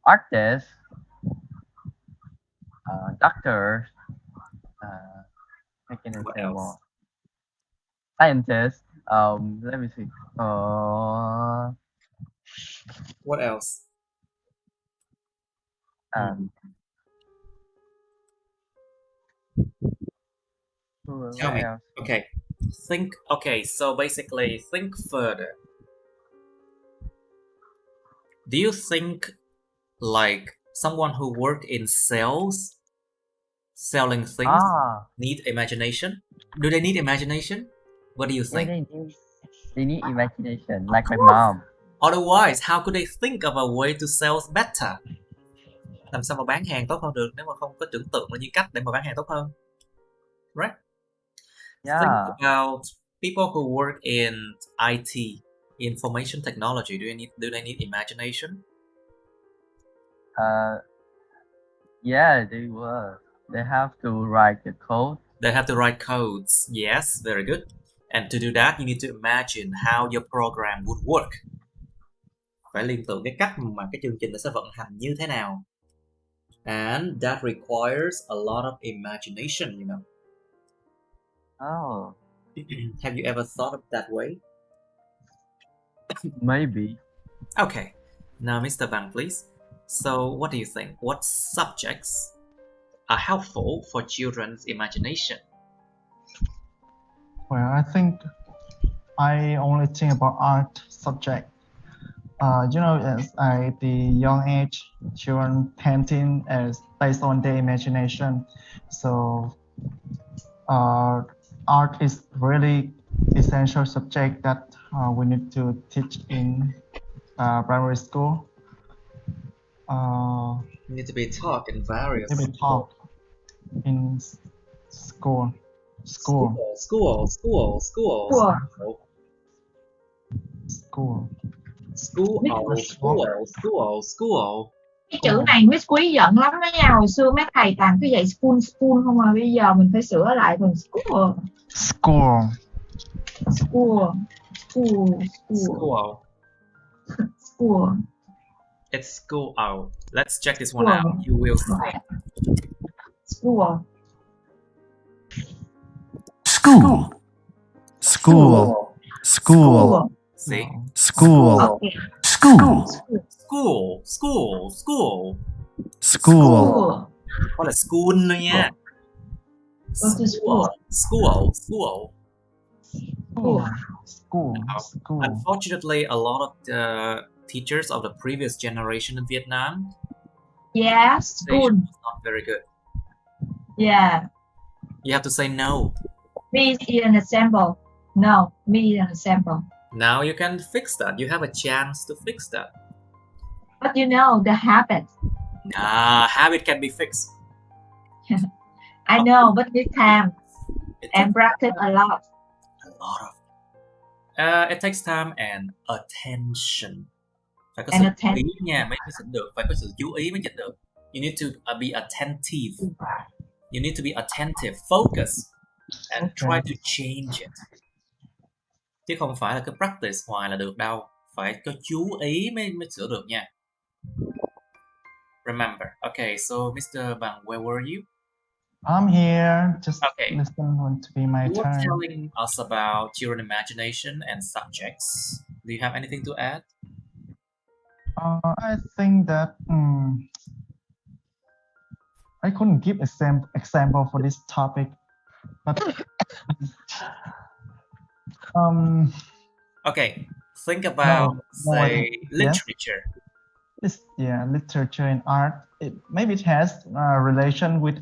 Artists, doctors, What else? more. Scientists. Let me see. What else? Tell me. Else? Okay. Think. Okay, so basically, think further. Do you think like someone who work in sales, selling things, need imagination? Do they need imagination? What do you think? They need imagination, like my mom. Otherwise, how could they think of a way to sell better? Làm sao mà bán hàng tốt hơn được nếu mà không có tưởng tượng ra những cách để mà bán hàng tốt hơn? Right? Yeah. Think about people who work in IT, information technology. Do they need imagination? Yeah, they will. They have to write the code. They have to write codes. Yes, very good. And to do that, you need to imagine how your program would work. Phải liên tưởng cái cách mà cái chương trình nó sẽ vận hành như thế nào. And that requires a lot of imagination, you know. Oh. Have you ever thought of that way? Maybe. Okay. Now, Mr. Van, please. So, what do you think? What subjects are helpful for children's imagination? Well, I think I only think about art subject. As at the young age, children painting is based on their imagination. So, art is really essential subject that we need to teach in primary school. Need to be taught in various. Need to be taught in school. School. Cái chữ này Miss Quý giận lắm đó nha. Hồi xưa mấy thầy toàn cứ dạy school không, mà bây giờ mình phải sửa lại thành school. It's school out. Let's check this one out. You will see. School. See? School. Okay. School. Gọi là school nữa nha. School. Unfortunately, a lot of the teachers of the previous generation in Vietnam, School was not very good. Yeah. You have to say no. Me is an example. No, me is an example. Now you can fix that. You have a chance to fix that. But you know the habit. Habit can be fixed. I know, but with time and practice a lot. It takes time and attention. Phải có And sự chú ý nha, mới dịch được. Phải có sự chú ý mới dịch được. You need to be attentive. You need to be attentive, focus, and try to change it. Chứ không phải là cứ practice hoài là được đâu. Phải có chú ý mới sửa được nha. Remember. Okay, so Mr. Bang, where were you? I'm here. Just Okay. listen want to be my You were turn. telling us about children imagination and subjects. Do you have anything to add? I think that I couldn't give example for this topic, but Okay, think about say literature. Literature and art. Maybe it has relation with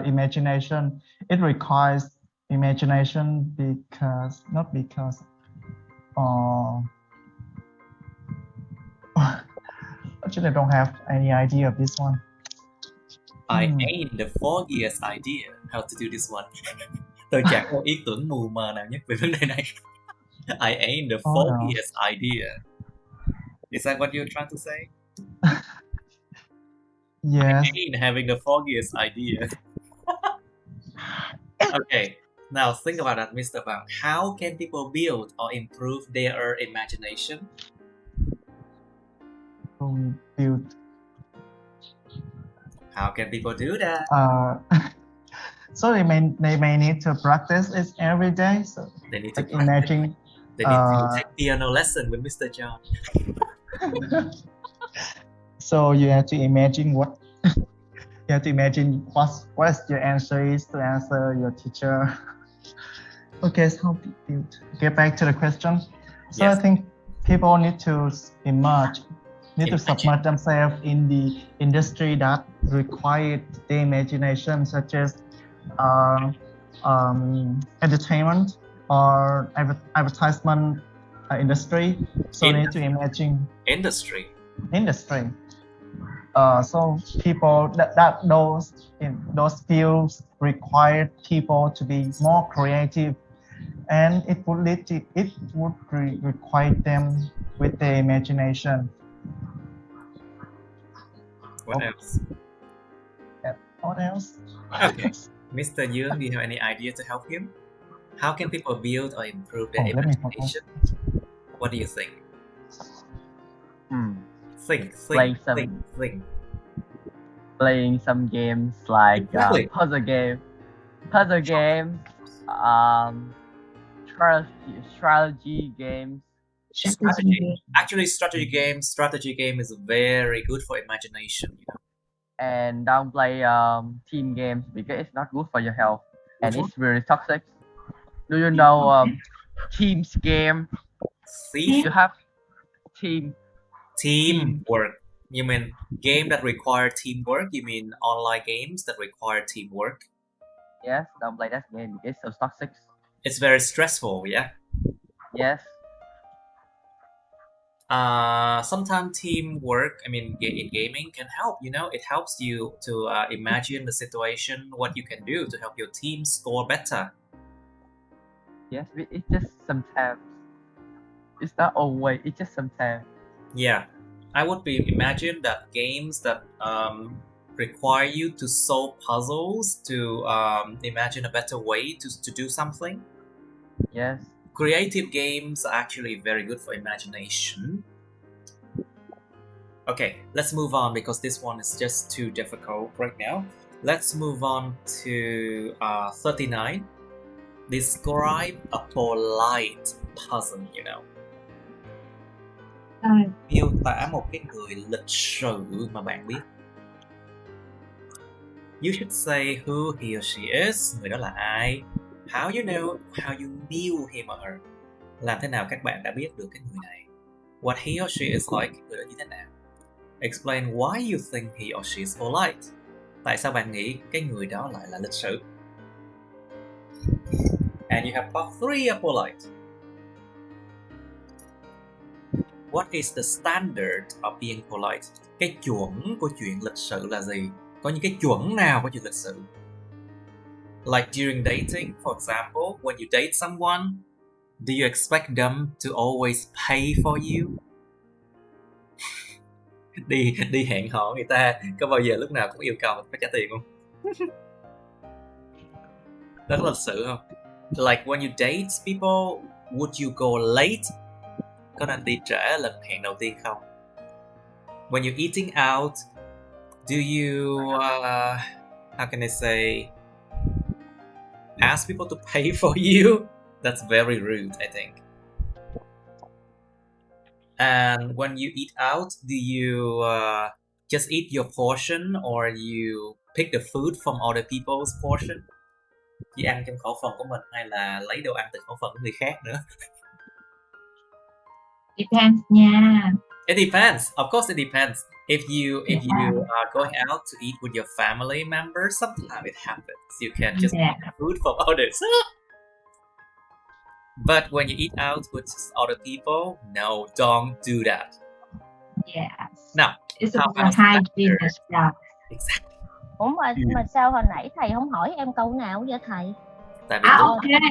imagination. It requires imagination because actually I don't have any idea of this one. I ain't the foggiest idea how to do this one. Tôi chẳng có ý tưởng mù mờ nào nhất về vấn đề này. I ain't the foggiest idea. Is that what you're trying to say? Yes. I ain't having the foggiest idea. Okay, now think about that, Mr. Bang. How can people build or improve their imagination? Build. How can people do that? So they may need to practice it every day. So They need to imagine. They need to take piano lesson with Mr. John. So you have to imagine what your answer is to answer your teacher. Okay, so get back to the question. So Yes. I think people need to submerge themselves in the industry that required the imagination, such as entertainment or advertisement industry. So need to imagine industry. So people those fields require people to be more creative, and it would require them with their imagination. What else? What else? Okay, Mr. Yoon, do you have any idea to help him? How can people build or improve their imagination? What do you think? Think. Playing some games like puzzle games, strategy games. Actually, strategy game is very good for imagination. You know. And don't play team games because it's not good for your health and it's very toxic. Do you know teams game? See? You have teamwork. You mean game that require teamwork? You mean online games that require teamwork? Yes, don't play that game because it's so toxic. It's very stressful, yeah? Yes. Sometimes teamwork, in gaming can help, it helps you to imagine the situation, what you can do to help your team score better. Yes, it's just sometimes. It's not always, it's just sometimes. Yeah, I would imagine that games that require you to solve puzzles, to imagine a better way to do something. Yes. Creative games are actually very good for imagination. Okay, let's move on because this one is just too difficult right now. Let's move on to 39. Describe a polite person, Miêu tả một cái người lịch sự mà bạn biết. You should say who he or she is. Người đó là ai? How you knew him or her. Làm thế nào các bạn đã biết được cái người này? What he or she is like. Người đó như thế nào? Explain why you think he or she is polite. Tại sao bạn nghĩ cái người đó lại là lịch sự? And you have part 3 are polite. What is the standard of being polite? Cái chuẩn của chuyện lịch sự là gì? Có những cái chuẩn nào của chuyện lịch sự? Like during dating, for example, when you date someone, do you expect them to always pay for you? đi hẹn hò người ta có bao giờ lúc nào cũng yêu cầu phải trả tiền không? Rất là lịch sự không? Like when you date people, would you go late? Có nên đi trễ lần hẹn đầu tiên không? When you're eating out, do you how can I say, ask people to pay for you? That's very rude, I think. And when you eat out, do you just eat your portion or you pick the food from other people's portion? Chỉ ăn trong khẩu phần của mình hay là lấy đồ ăn từ khẩu phần của người khác nữa? Depends nha. It depends. Of course, it depends. If you are going out to eat with your family members, sometimes it happens. You can just eat food from others. But when you eat out with other people, no, don't do that. Yes. Now, It's how a about hygiene standard? stuff. Exactly. Ủa mà sao hồi nãy thầy không hỏi em câu nào vậy thầy? Tại vì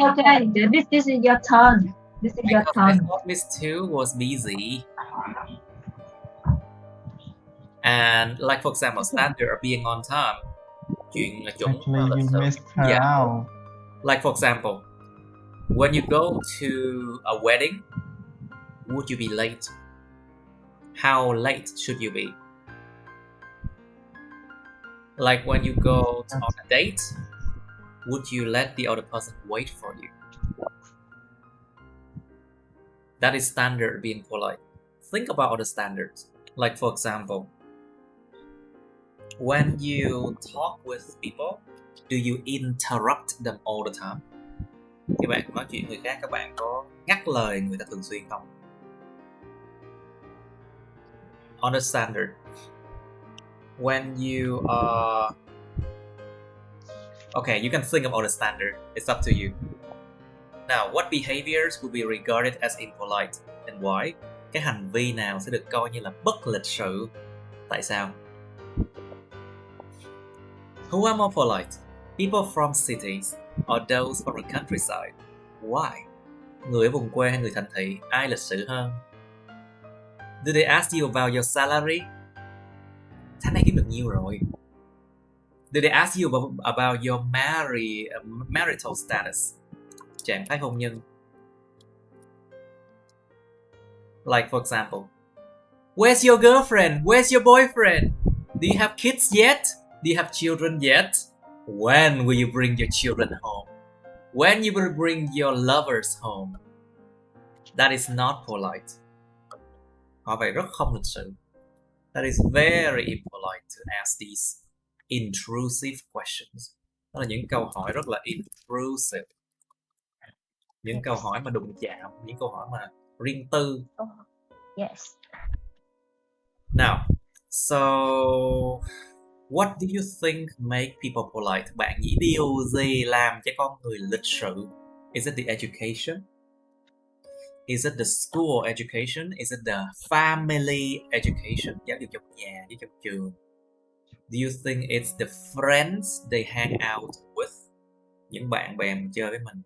Okay. This is your turn. This is your because I turn. thought Miss Two was busy. And like for example, standard or being on time. Chuyện là chuẩn Actually, lịch you sự. missed her out. Like for example, when you go to a wedding, would you be late? How late should you be? Like when you go on a date, would you let the other person wait for you? That is standard being polite. Think about other standards. Like for example, when you talk with people, do you interrupt them all the time? Các bạn nói chuyện người khác, các bạn có ngắt lời người ta thường xuyên không? On the standard, when you are okay, you can think about the standard. It's up to you. Now, what behaviors will be regarded as impolite and why? Cái hành vi nào sẽ được coi như là bất lịch sự? Tại sao? Who are more polite? People from cities or those from the countryside? Why? Người ở vùng quê hay người thành thị? Ai lịch sự hơn? Do they ask you about your salary? Tháng này kiếm được nhiêu rồi? Do they ask you about your marital status? Trạng thái hôn nhân. Like for example, where's your girlfriend? Where's your boyfriend? Do you have kids yet? Do you have children yet? When will you bring your children home? When you will bring your lovers home? That is not polite. Họ vậy rất không lịch sự. That is very impolite to ask these intrusive questions. Đó là những câu hỏi rất là intrusive. Những câu hỏi mà đụng chạm, những câu hỏi mà riêng tư. Yes. Now, so what do you think make people polite? Bạn nghĩ điều gì làm cho con người lịch sự? Is it the education? Is it the school education? Is it the family education? Giáo dục trong nhà, giáo dục trong trường. Do you think it's the friends they hang out with? Những bạn bè mình chơi với mình.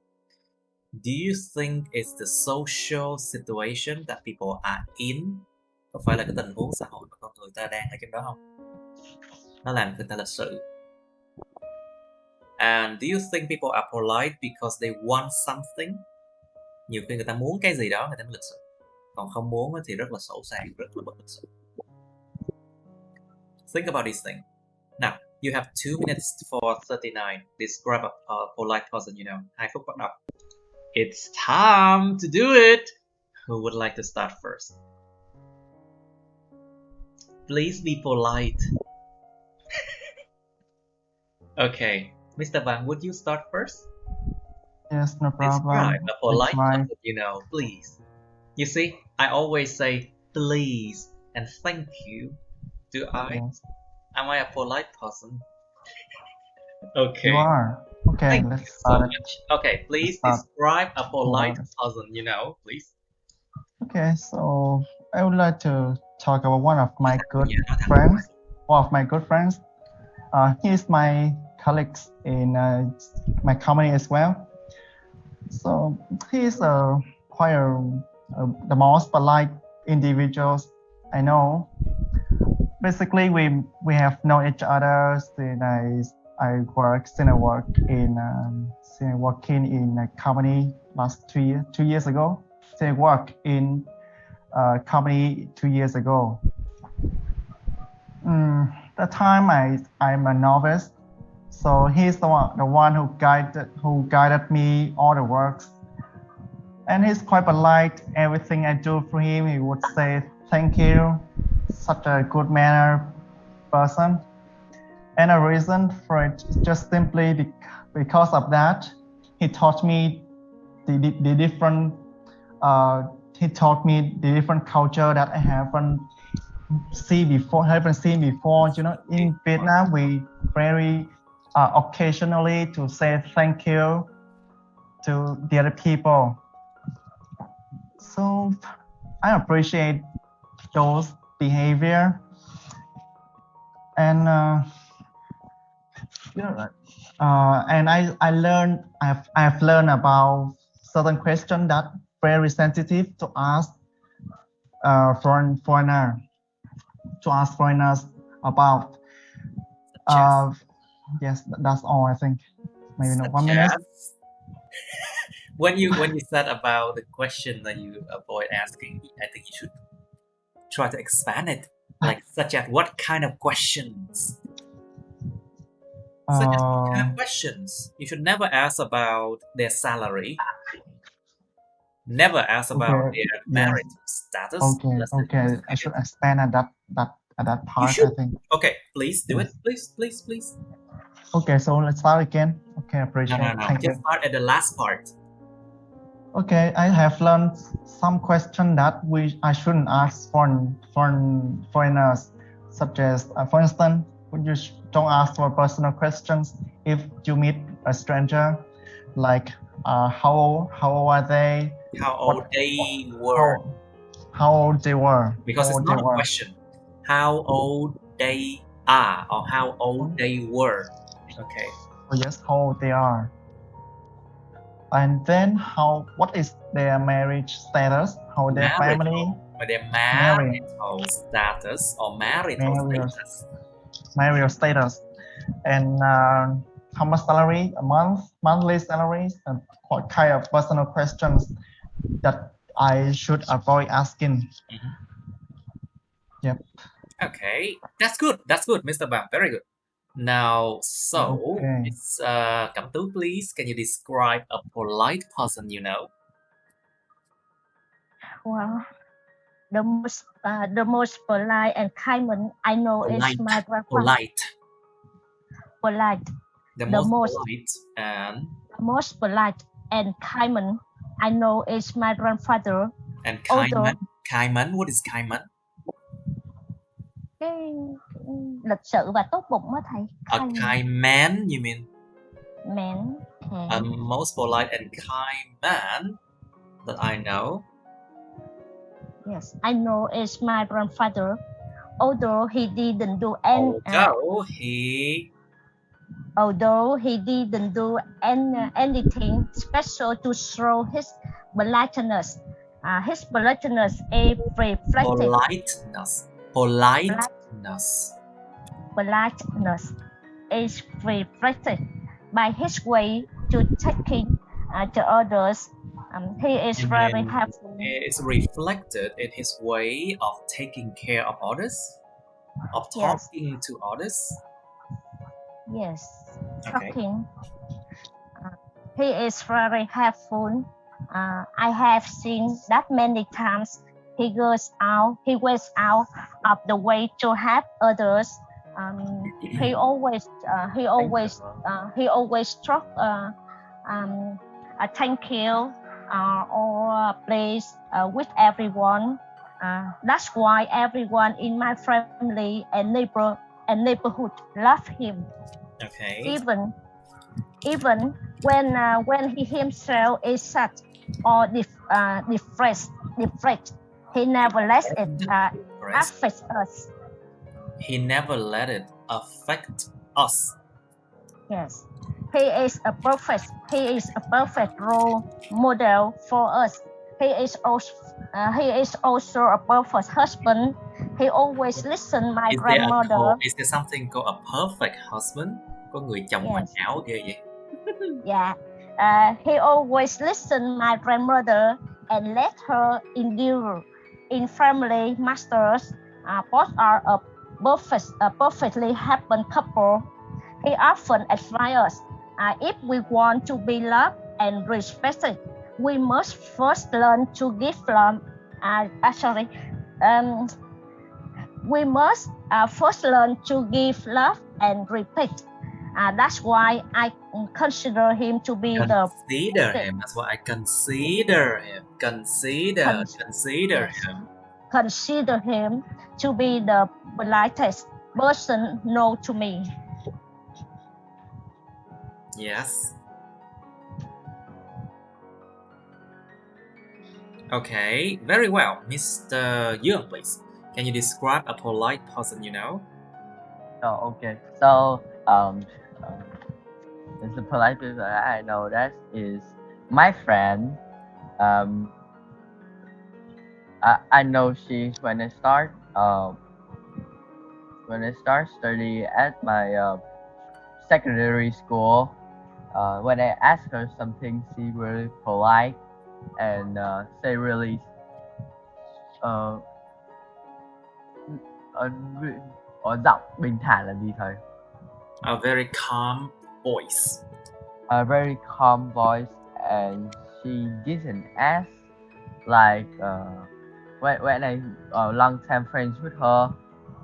Do you think it's the social situation that people are in? Có phải là cái tình huống xã hội mà con người ta đang ở trong đó không? Nó làm người ta lịch sự. And do you think people are polite because they want something? Nhiều khi người ta muốn cái gì đó người ta mới lịch sự. Còn không muốn thì rất là sổ sàng, rất là bất lịch sự. Think about this thing. Now, you have 2 minutes for 39. Describe a polite person, 2 phút bắt đầu. It's time to do it. Who would like to start first? Please be polite. Okay, Mr. Van, would you start first? Yes, no problem. Describe a polite person, please. You see, I always say please and thank you. Do I? Yes. Am I a polite person? Okay. You are. Okay, Thank let's you so start. much. Okay, please describe a polite person, please. Okay, so I would like to talk about one of my good friends. One of my good friends. He is my colleague in my company as well. So he is quite the most polite individuals I know. basically we have known each other since I working in a company last 2 years ago. So I work in a company 2 years ago. That time I'm a novice, so he's the one who guided me all the works, and he's quite polite. Everything I do for him, he would say thank you. Such a good manner person, and a reason for it just simply because of that. He taught me the different. He taught me the different culture that I haven't seen before. You know, in Vietnam we very occasionally to say thank you to the other people. So I appreciate those behavior, and and I've learned about certain questions that very sensitive to ask foreigners about. Yes, that's all I think. Maybe not 1 minute. When you said about the question that you avoid asking, I think you should try to expand it, like such as what kind of questions. Such as what kind of questions? You should never ask about their salary. Never ask about their marriage status. Okay. I should expand at that part. I think. Okay, please do it. Please. Okay, so let's start again. Okay, appreciate. No. Just start at the last part. Okay, I have learned some questions that I shouldn't ask foreigners, such as, for instance, you don't ask for personal questions if you meet a stranger, like how old are they? How old they were. How old they were. Because it's not a question. How old they are or how old they were. Okay. Oh yes, how old they are. And then what is their marriage status? How their family? Or their marital status or marital status. Marital status. And how much salary a month, monthly salaries, and what kind of personal questions that I should avoid asking. Yep. Okay, that's good, Mr. Bang. Very good. Now, so it's Cẩm Tú, please. Can you describe a polite person you know? Well, the most polite and kind one I know is my grandfather. Polite. The most polite and kind one I know is my grandfather. And kind, what is kind? Lịch sự và tốt bụng đó thầy. A kind man, you mean? Man. A most polite and kind man that I know. Yes, I know is my grandfather. Although he didn't do anything special to show his politeness. His politeness is reflected. Politeness is reflected by his way to taking to others. He is very helpful. It's reflected in his way of taking care of others, of talking to others. Yes, okay. Talking. He is very helpful. I have seen that many times. He goes out of the way to help others. He always talk thank you or please with everyone. That's why everyone in my family and neighborhood love him. Okay. Even when he himself is sad or depressed, he never lets it affect us. He never let it affect us. Yes. He is a perfect role model for us. He is also a perfect husband He always listened my Is there grandmother. is there something called a perfect husband? Có người chồng hoàn Yes. hảo ghê vậy? Yeah. He always listened my grandmother and let her endure in family matters. Both are a perfectly happy couple. He often advised us, if we want to be loved and respected, we must first learn to give love. We must first learn to give love and respect. That's why I consider him to be Consider him. That's why I consider him. Consider him. Consider him to be the politest person known to me. Yes. Okay, very well. Mr. Young, please. Can you describe a polite person you know? Oh, okay. So, the polite person I know that is my friend. I know she when I start study at my secondary school. When I ask her something, she really polite and say really giọng bình thản là gì thầy? A very calm voice. A very calm voice, and she didn't ask like when I long time friends with her,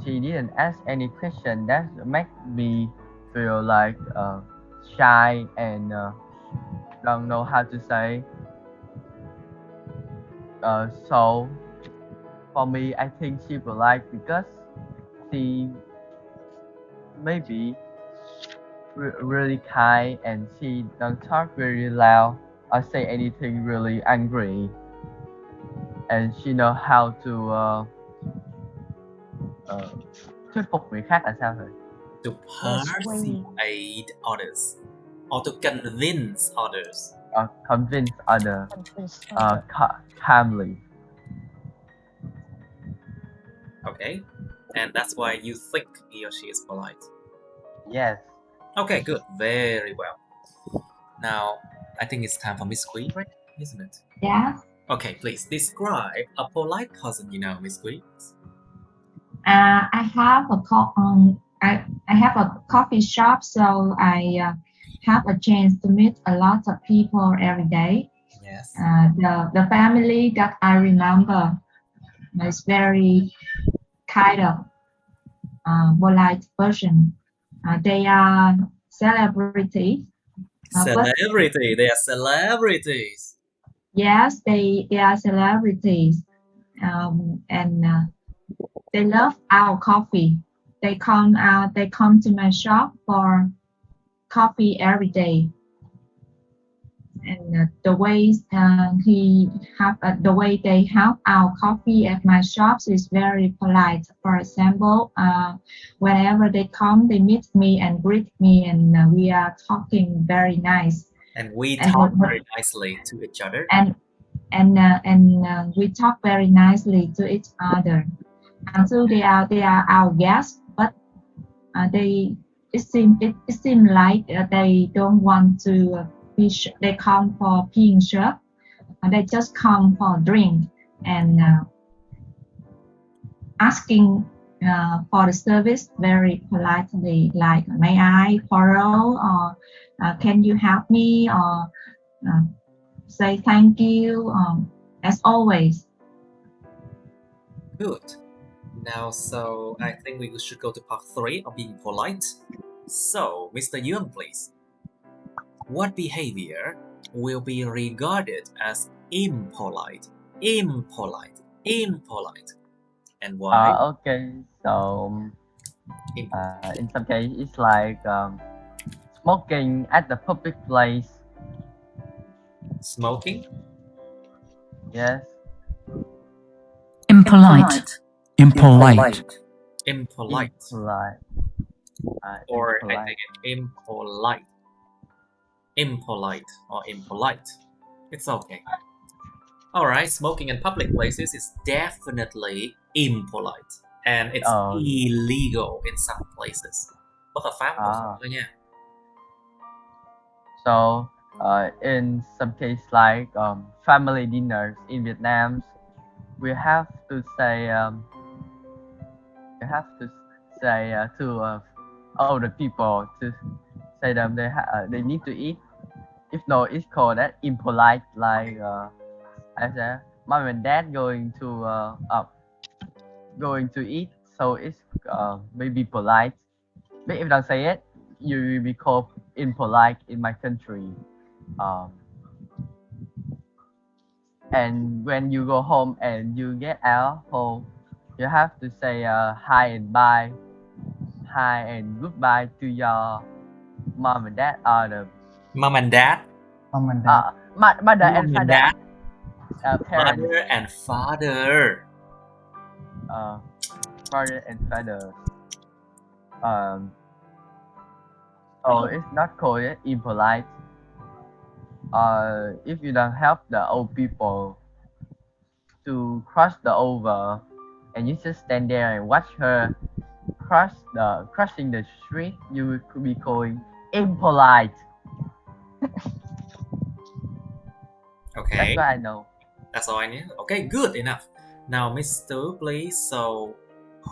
she didn't ask any question that make me feel like shy and don't know how to say. So for me, I think she polite because she maybe really kind and she don't talk very loud or say anything really angry, and she know how to thuyết phục người khác là sao rồi? To persuade others. Or to convince others. Convince others calmly. Okay. And that's why you think he or she is polite. Yes. Okay, good. Very well. Now, I think it's time for Miss Queen, right? Isn't it? Yeah. Okay, please describe a polite person you know, Miss Queen. I have a coffee shop, so I have a chance to meet a lot of people every day. Yes. The family that I remember is very kind of polite person. They are celebrities. Celebrity. They are celebrities. Yes, they are celebrities, and they love our coffee. They come to my shop for coffee every day, and the way they have our coffee at my shops is very polite. For example, whenever they come, they meet me and greet me, and we are talking very nice. And we talk very nicely to each other. And we talk very nicely to each other. And so they are our guests, but it seems like they don't want to they come for peeing shirt. They just come for a drink and asking for the service very politely, like may I borrow, or can you help me, or say thank you, as always. Good. Now, so I think we should go to part 3 of being polite. So, Mr. Yuan, please. What behavior will be regarded as impolite? Impolite. And why? Okay, so in some case it's like smoking at the public place. Smoking? Yes. Impolite. Or I think impolite or impolite. It's okay. Alright, smoking in public places is definitely impolite and it's illegal in some places. Bất hợp pháp thôi nha. So in some case like family dinners in Vietnam, we have to say to older people to say them they need to eat. If no, it's called that impolite. Like I said, mom and dad going to eat, so it's maybe polite. But if don't say it, you will be called impolite in my country. And when you go home and you get out home, you have to say hi and bye, hi and goodbye to your mom and dad, or the Mom and dad. mother and father. Dad. Parents. Mother and father. Father and father. Oh, it's not called impolite. If you don't help the old people to cross the over, and you just stand there and watch her crossing the street, you could be called impolite. Okay. That's what I know. That's all I knew. Okay, good enough. Now, Mr. please. So,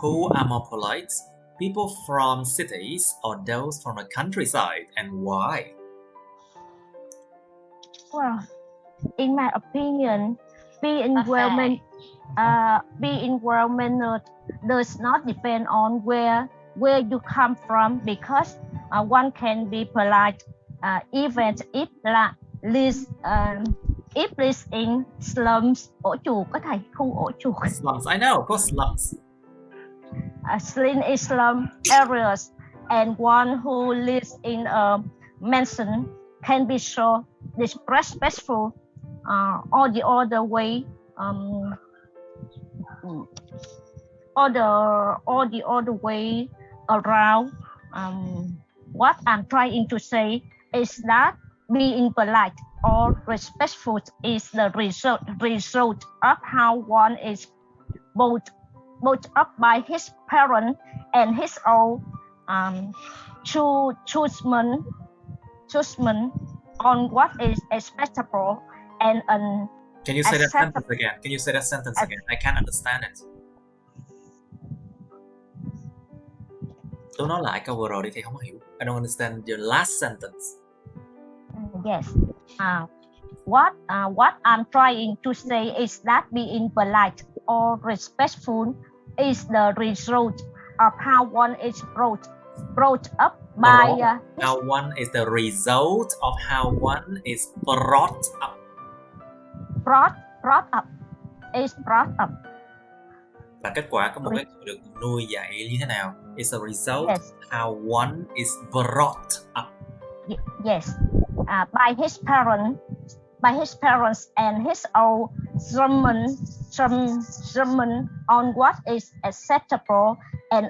who are more polite? People from cities or those from the countryside, and why? Well, in my opinion, being well mannered does not depend on where you come from, because one can be polite even if lives in slums. Ổ chuột có thầy, khu ổ chuột. Slums, I know, of course, slums. In slum areas, and one who lives in a mansion can be so disrespectful or the other way around. What I'm trying to say is that being polite or respectful is the result of how one is brought up by his parents and his own judgment on what is acceptable and Can you say that sentence again? I can't understand it. Tôi nói lại câu vừa rồi đi thì không hiểu. I don't understand your last sentence. Yes. What I'm trying to say is that being polite or respectful is the result of how one is brought up by how one is the result of how one is brought up. Brought up. Và kết quả có một cái người được nuôi dạy như thế nào? It's a result of how one is brought up. Yes. By his parents and his own judgment on what is acceptable and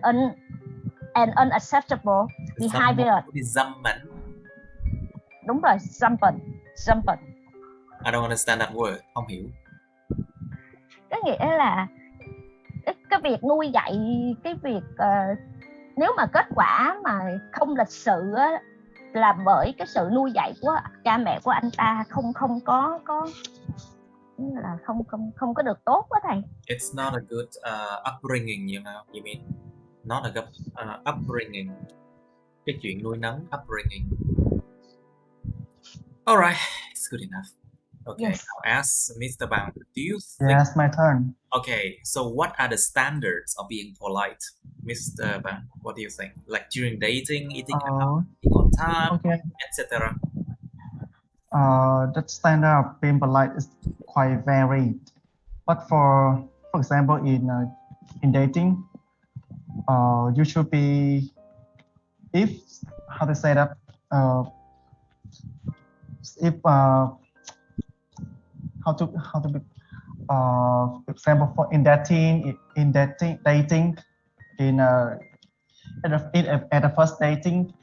unacceptable behavior. Judgment. Đúng rồi, judgment. I don't understand that word. Không hiểu. Có nghĩa là cái việc nuôi dạy, cái việc nếu mà kết quả mà không lịch sự á, là bởi cái sự nuôi dạy của cha mẹ của anh ta không có là không có được tốt á thầy. It's not a good upbringing, you mean? Not a good upbringing. Cái chuyện nuôi nấng, upbringing. Alright, it's good enough. Okay, yes. Now ask Mr. Bang, do you think... Yes, my turn. Okay, so what are the standards of being polite? Mr. Bang, what do you think? Like during dating, eating out, eating on time, etc. The standard of being polite is quite varied. But for example, in dating, you should be, if how to say that, if how to be, for example, for in dating at the first dating,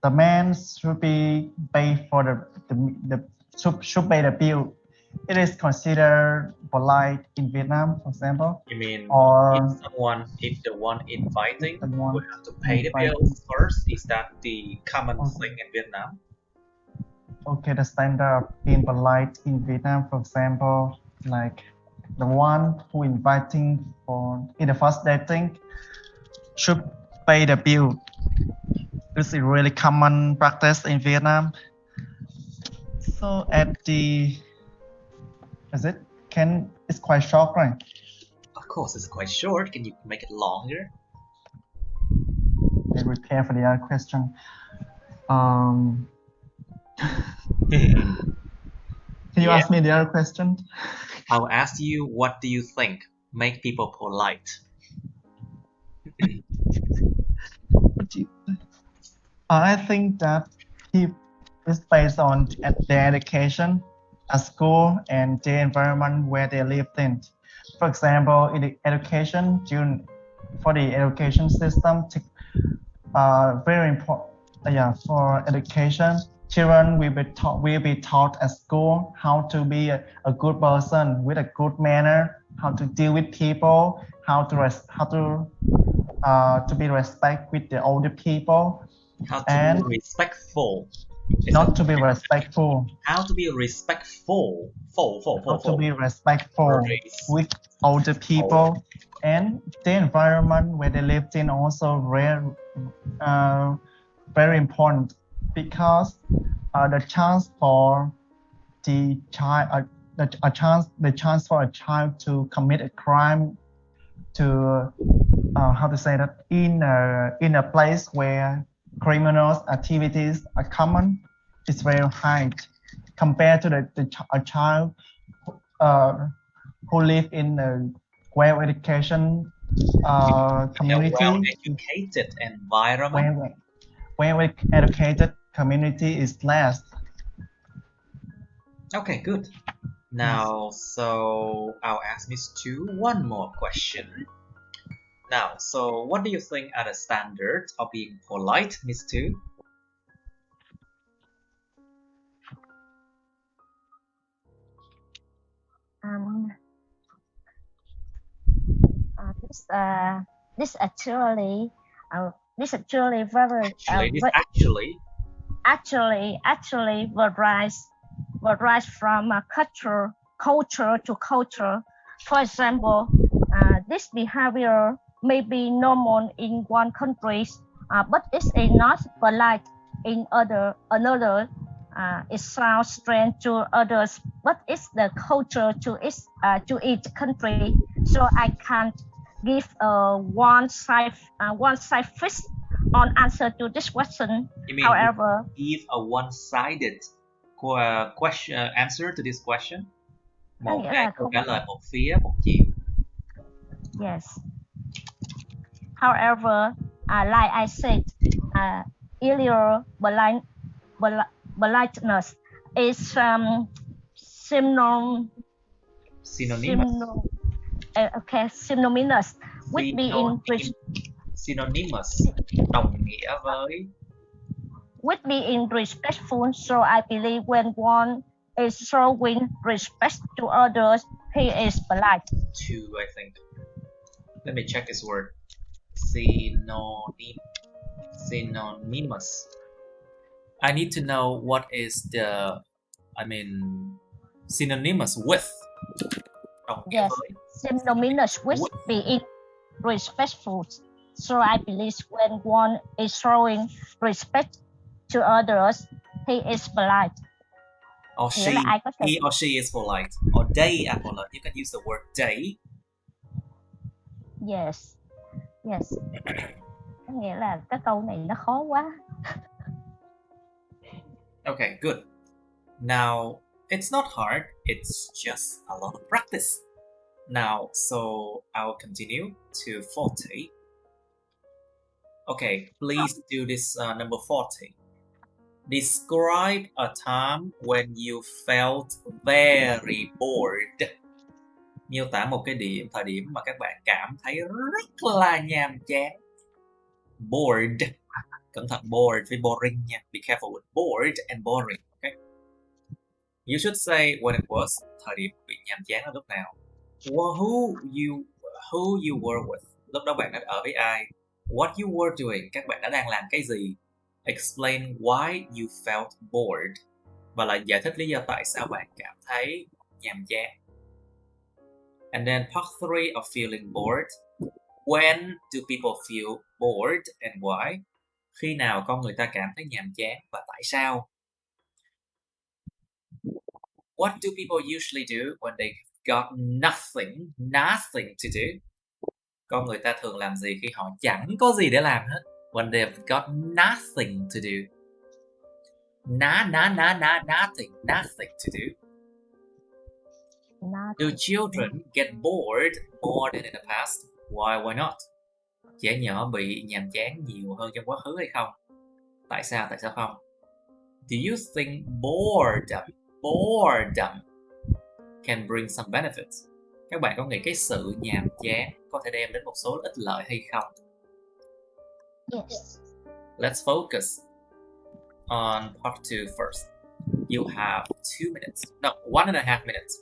the man should be pay for the should pay the bill, it is considered polite in Vietnam, for example. You mean Or if the one inviting the one will have to pay the inviting. bills first? Is that the common Okay. thing in Vietnam? Okay, the standard of being polite in Vietnam, for example, like the one who inviting for in the first dating should pay the bill. This is a really common practice in Vietnam. So at the it's quite short, right? Of course, it's quite short. Can you make it longer? I prepare for the other question. Can you ask me the other question? I'll ask you, what do you think make people polite? I think that it's based on their education at school and the environment where they live in. For example, in the education, for the education system, very important. For education, children will be taught at school how to be a good person with a good manner, how to deal with people, how to be respect with the older people. How to be respectful. Not to be respectful. How to be respectful. How to be respectful with older people, and the environment where they lived in also very important, because the chance for the child, the chance for a child to commit a crime, to how to say that, in a place where criminal activities are common, is very high compared to a child who live in a well-education community. A well-educated environment. Well-educated community is less. Okay, good. Now, so I'll ask Miss Tu one more question. Now, so what do you think are the standards of being polite, Miss Tu? This actually very actually varies from culture to culture. For example, this behavior may be normal in one country, but it is not polite in another. It sounds strange to others, but it's the culture to each country. So I can't give one side fixed on answer to this question. You mean However, give a one-sided question answer to this question? Một cái câu trả lời một phía một chiều. Yes. However, like I said earlier, politeness is synonymous with being synonymous đồng nghĩa với with being respectful. So I believe when one is showing respect to others, he is polite. Two, I think. Let me check this word. Synonymous. I need to know what is synonymous with. Yes, synonymous with being respectful. So I believe when one is showing respect to others, he is polite. Or he or she is polite. Or they are polite. You can use the word they. Yes. Nghĩa là cái câu này nó khó quá. Okay, good. Now, it's not hard. It's just a lot of practice. Now, so I'll continue to 40. Okay, please do this number 40. Describe a time when you felt very bored. Miêu tả một thời điểm mà các bạn cảm thấy rất là nhàm chán. Bored. Cẩn thận, bored với boring nha. Be careful with bored and boring. Okay. You should say when it was. Thời điểm bị nhàm chán là lúc nào. Who you were with. Lúc đó bạn đã ở với ai. What you were doing. Các bạn đã đang làm cái gì. Explain why you felt bored. Và lại giải thích lý do tại sao bạn cảm thấy nhàm chán. And then part 3 of feeling bored. When do people feel bored and why? Khi nào con người ta cảm thấy nhàm chán và tại sao? What do people usually do when they got nothing to do? Con người ta thường làm gì khi họ chẳng có gì để làm hết? When they've got nothing to do. Nothing to do. Do children get bored more than in the past? Why not? Trẻ nhỏ bị nhàm chán nhiều hơn trong quá khứ hay không? Tại sao không? Do you think boredom can bring some benefits? Các bạn có nghĩ cái sự nhàm chán có thể đem đến một số ích lợi hay không? Yes. Let's focus on part 2 first. You have 2 minutes. No, 1.5 minutes.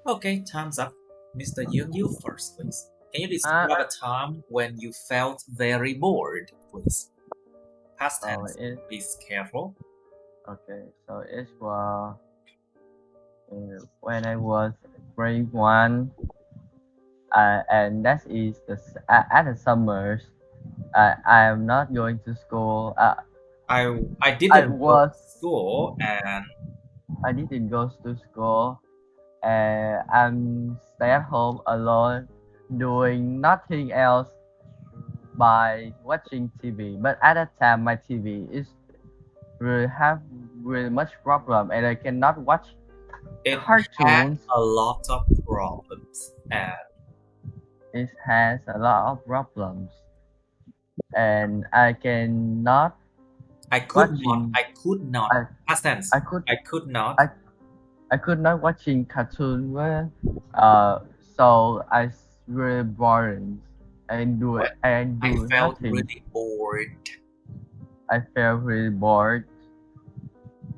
Okay, time's up. Mr. Young, you first, please. Can you describe a time when you felt very bored, please? Past tense. Be careful. Okay, so it was when I was grade 1, and that is at the summers. I am not going to school. I didn't go to school, and I didn't go to school, and I'm stay at home alone, doing nothing else by watching TV. But at that time, my TV is really much problem, and I cannot watch cartoons. Had a lot of problems, and it has a lot of problems, and I could not. Past tense. I could not watching cartoon where, so I really boring and I felt nothing. really bored. I felt really bored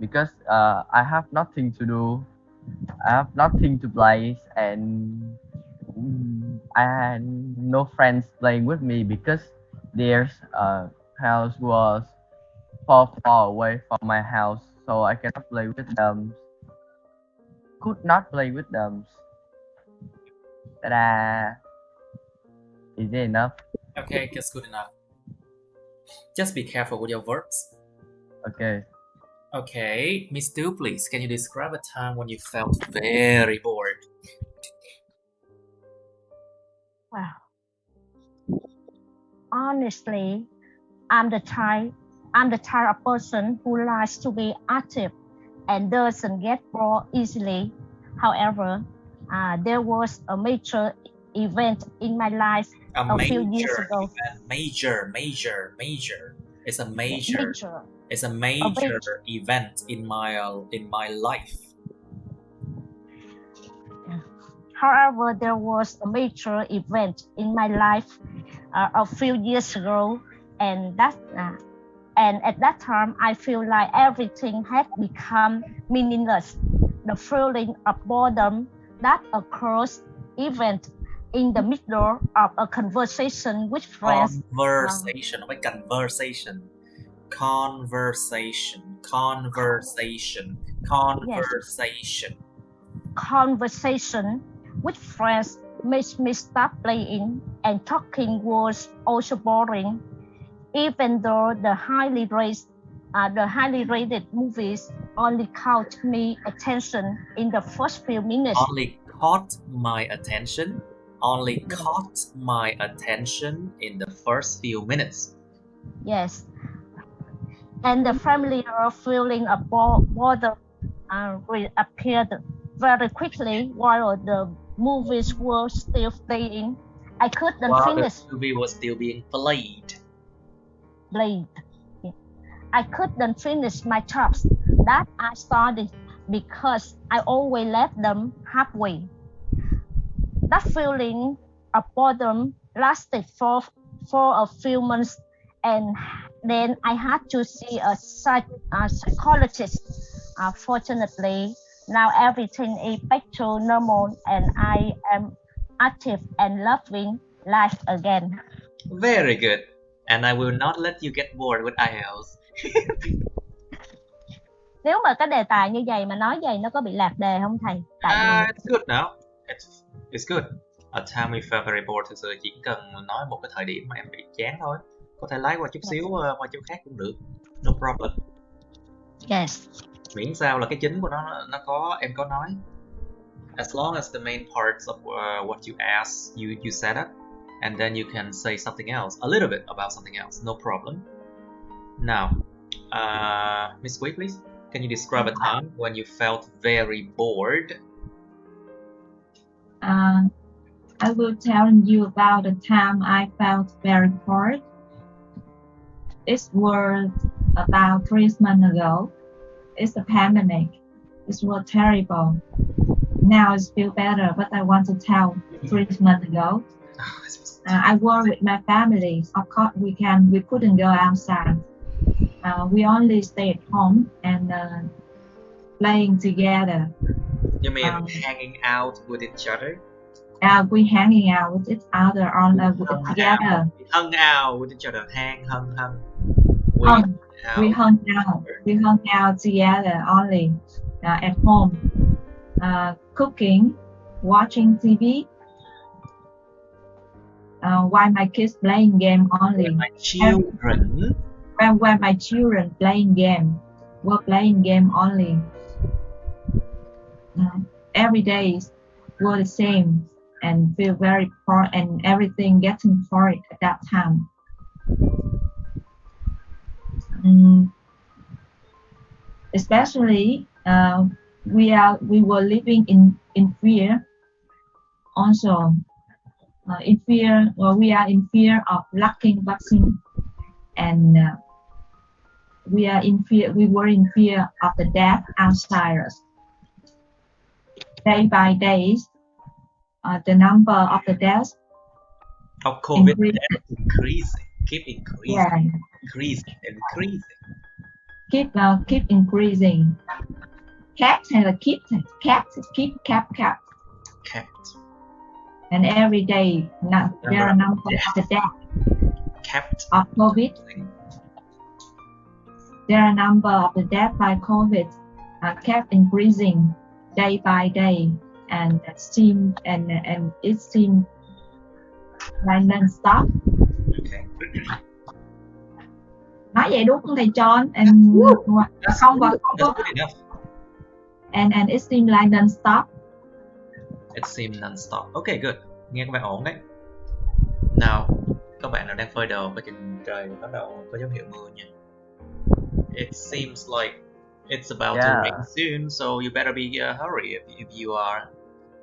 because I have nothing to do. I have nothing to play, and I had no friends playing with me because their house was far away from my house, so I cannot play with them. Could not play with them. Ta-da! Is it enough? Okay, that's good enough. Just be careful with your verbs. Okay. Okay, Miss Du, please, can you describe a time when you felt very bored? Wow. Honestly, I'm the type of person who likes to be active and doesn't get bored easily. However, there was a major event in my life a few years ago. Major. It's a major. It's a major event in my life. However, there was a major event in my life a few years ago, and at that time I feel like everything had become meaningless. The feeling of boredom that occurs even in the middle of a conversation with friends. Conversation. Conversation with friends makes me stop playing, and talking was also boring. Even though the highly rated movies only caught me attention in the first few minutes. Only caught my attention in the first few minutes. Yes. And the familiar feeling of boredom reappeared very quickly while the movies were still playing. I couldn't finish. The movie was still being played. I couldn't finish my tasks that I started because I always left them halfway. That feeling of boredom lasted for a few months, and then I had to see a psychologist. Fortunately, now everything is back to normal and I am active and loving life again. Very good. And I will not let you get bored with IELTS. Nếu mà cái đề tài như vậy mà nói vậy nó có bị lạc đề không thầy? Tại vì It's good now. It's good. A time we felt very bored, thực sự chỉ cần nói một cái thời điểm mà em bị chán thôi. Có thể lái qua chút xíu qua chỗ khác cũng được. No problem. yes. Miễn sao là cái chính của nó có, em có nói. As long as the main parts of what you asked, you set up, and then you can say something else, a little bit about something else, no problem. Now, Miss Wei, please, can you describe a time when you felt very bored? I will tell you about the time I felt very bored. It was about 3 months ago. It's a pandemic. It was terrible. Now it's feel better, but I want to tell 3 months ago. I work with my family. Of course, we couldn't go outside. We only stay at home and playing together. You mean hanging out with each other? We hanging out with each other together. Hung out with each other. Hung. We hung out together only at home, cooking, watching TV, while my kids playing game only. When my children playing game, were playing game only. Every day were the same and feel very bored and everything getting bored at that time. Especially we were living in fear also. In fear, we are in fear of lacking vaccine, and we were in fear of the death outside us. Day by day, the number of the deaths of COVID increasing. Keep increasing. Yeah. Increasing. Keep increasing. Cat hay là keep? Cat. And every day there are number of the death of COVID. There are number of the death by COVID kept increasing day by day, and it seems like non-stop. Okay. Nói vậy đúng không thầy John? And không và không. And it seems like non-stop. It seems non-stop. Okay, good. Nghe các bạn ổn đấy. Now, các bạn nào đang phơi đồ coi chừng trời bắt đầu có dấu hiệu mưa nha. It seems like it's about to rain soon, so you better be hurry if you are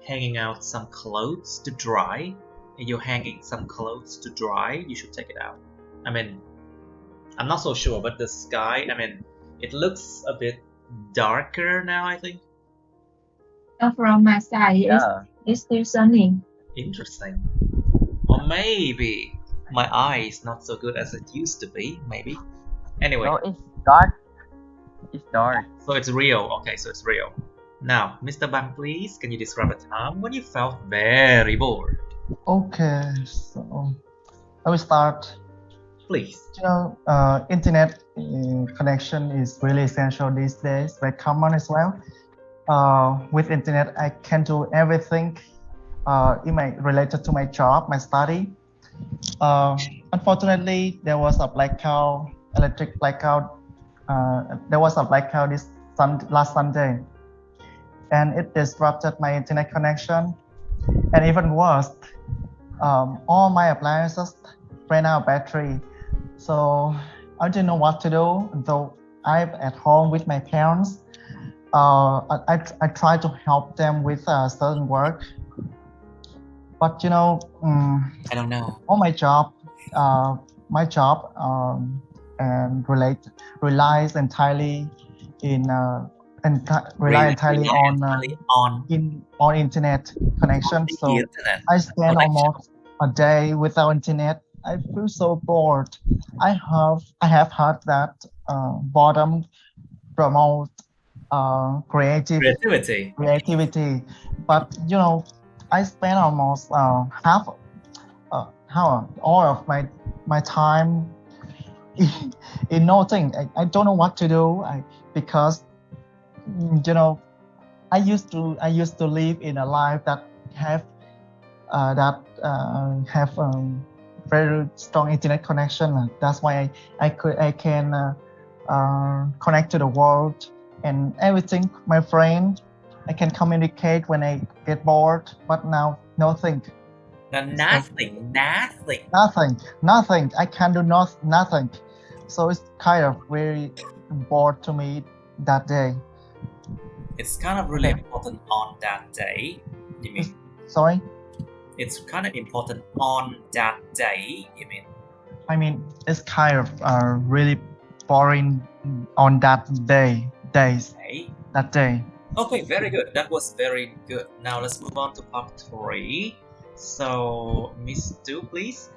hanging out some clothes to dry. If you're hanging some clothes to dry, you should take it out. I mean, I'm not so sure, but the sky, I mean, it looks a bit darker now, I think. From my side, it's still sunny. Interesting. Or maybe my eye is not so good as it used to be, maybe. Anyway. No, it's dark. It's dark. So it's real. Okay, so it's real. Now, Mr. Bang, please, can you describe a time when you felt very bored? Okay, so I will start. Please. You know, internet connection is really essential these days, very common as well. With internet, I can do everything related to my job, my study. Unfortunately, there was a blackout, electric blackout. There was a blackout last Sunday, and it disrupted my internet connection. And even worse, all my appliances ran out of battery. So I didn't know what to do. Though I'm at home with my parents, I tried to help them with certain work. But you know, I don't know. All my job relies entirely on internet connection. So I spend almost a day without internet. I feel so bored. I have heard that boredom promotes Creativity. But I spend almost all of my time in nothing. I don't know what to do. Because I used to live in a life that have very strong internet connection. That's why I can connect to the world and everything. My friend, I can communicate when I get bored. But now nothing. Nothing. Nothing. I can do nothing. So it's kind of very bored to me that day. It's kind of really important on that day, you mean? Sorry? It's kind of important on that day, you mean? I mean, it's kind of really boring on that day. That day. Okay, very good. That was very good. Now let's move on to part 3. So, Miss Du, please.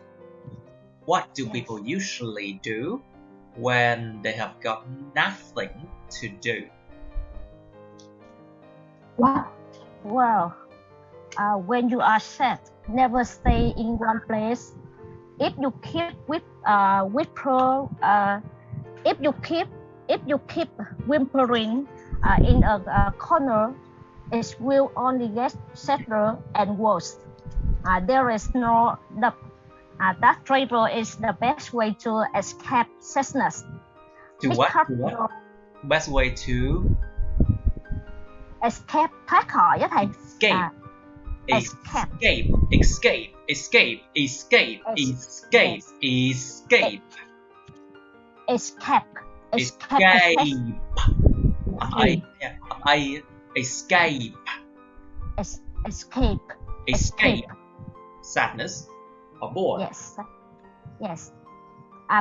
What do people usually do when they have got nothing to do? What? Well, when you are sad, never stay in one place. If you keep whimpering in a corner, it will only get sadder and worse. There is no doubt that travel is the best way to escape sadness. To what? Best way to escape, thoát khỏi á thầy. Escape. Escape. Sadness or bored. Yes.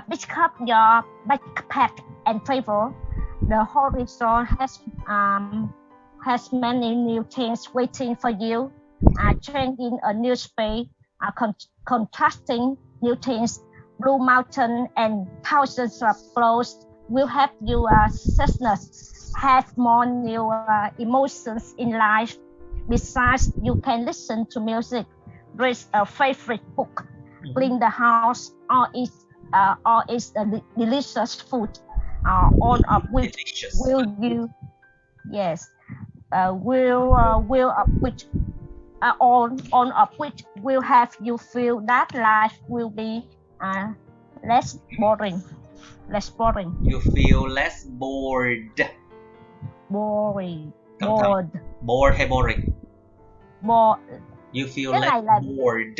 Pick up your backpack and travel. The horizon has many new things waiting for you. Changing a new space, contrasting new things, blue mountain and thousands of clothes will help you sadness, have more new emotions in life. Besides, you can listen to music, read a favorite book, clean the house, or eat delicious food, all of which will have you feel that life will be less boring. You feel less bored. Bored hay boring? You feel less bored.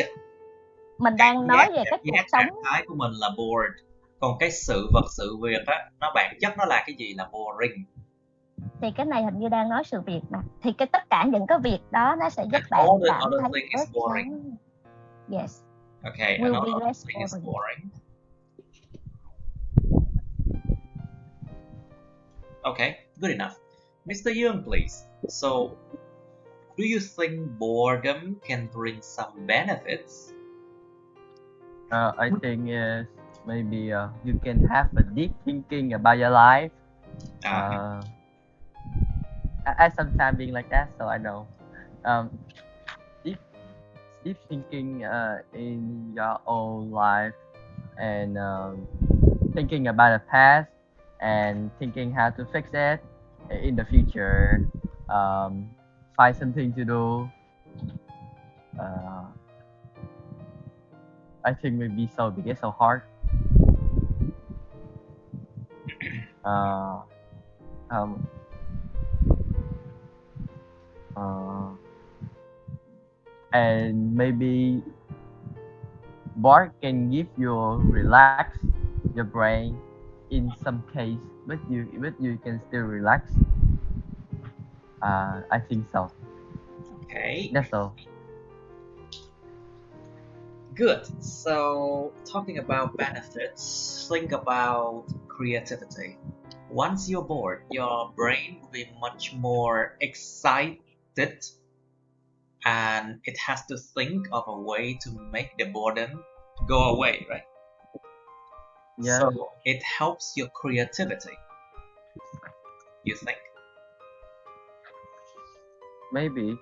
Mình đang nói về cái cuộc sống. Trạng thái của mình là bored. Còn cái sự việc á, nó bản chất nó là cái gì là boring. Thì cái này hình như đang nói sự việc mà. Thì tất cả những cái việc đó nó sẽ giúp bạn cảm thấy is boring. Yes. Okay, will another be less thing is boring. Okay, good enough. Mr. Young, please. So, do you think boredom can bring some benefits? I think maybe you can have a deep thinking about your life. I sometimes being like that, so I know. Deep thinking in your own life and thinking about the past and thinking how to fix it in the future. Find something to do. I think maybe so because so hard. And maybe board can give you relax your brain in some case, but you can still relax. I think so. Okay. That's all. Good. So, talking about benefits, think about creativity. Once you're bored, your brain will be much more excited and it has to think of a way to make the boredom go away, right? Yeah. So, it helps your creativity. You think? Maybe.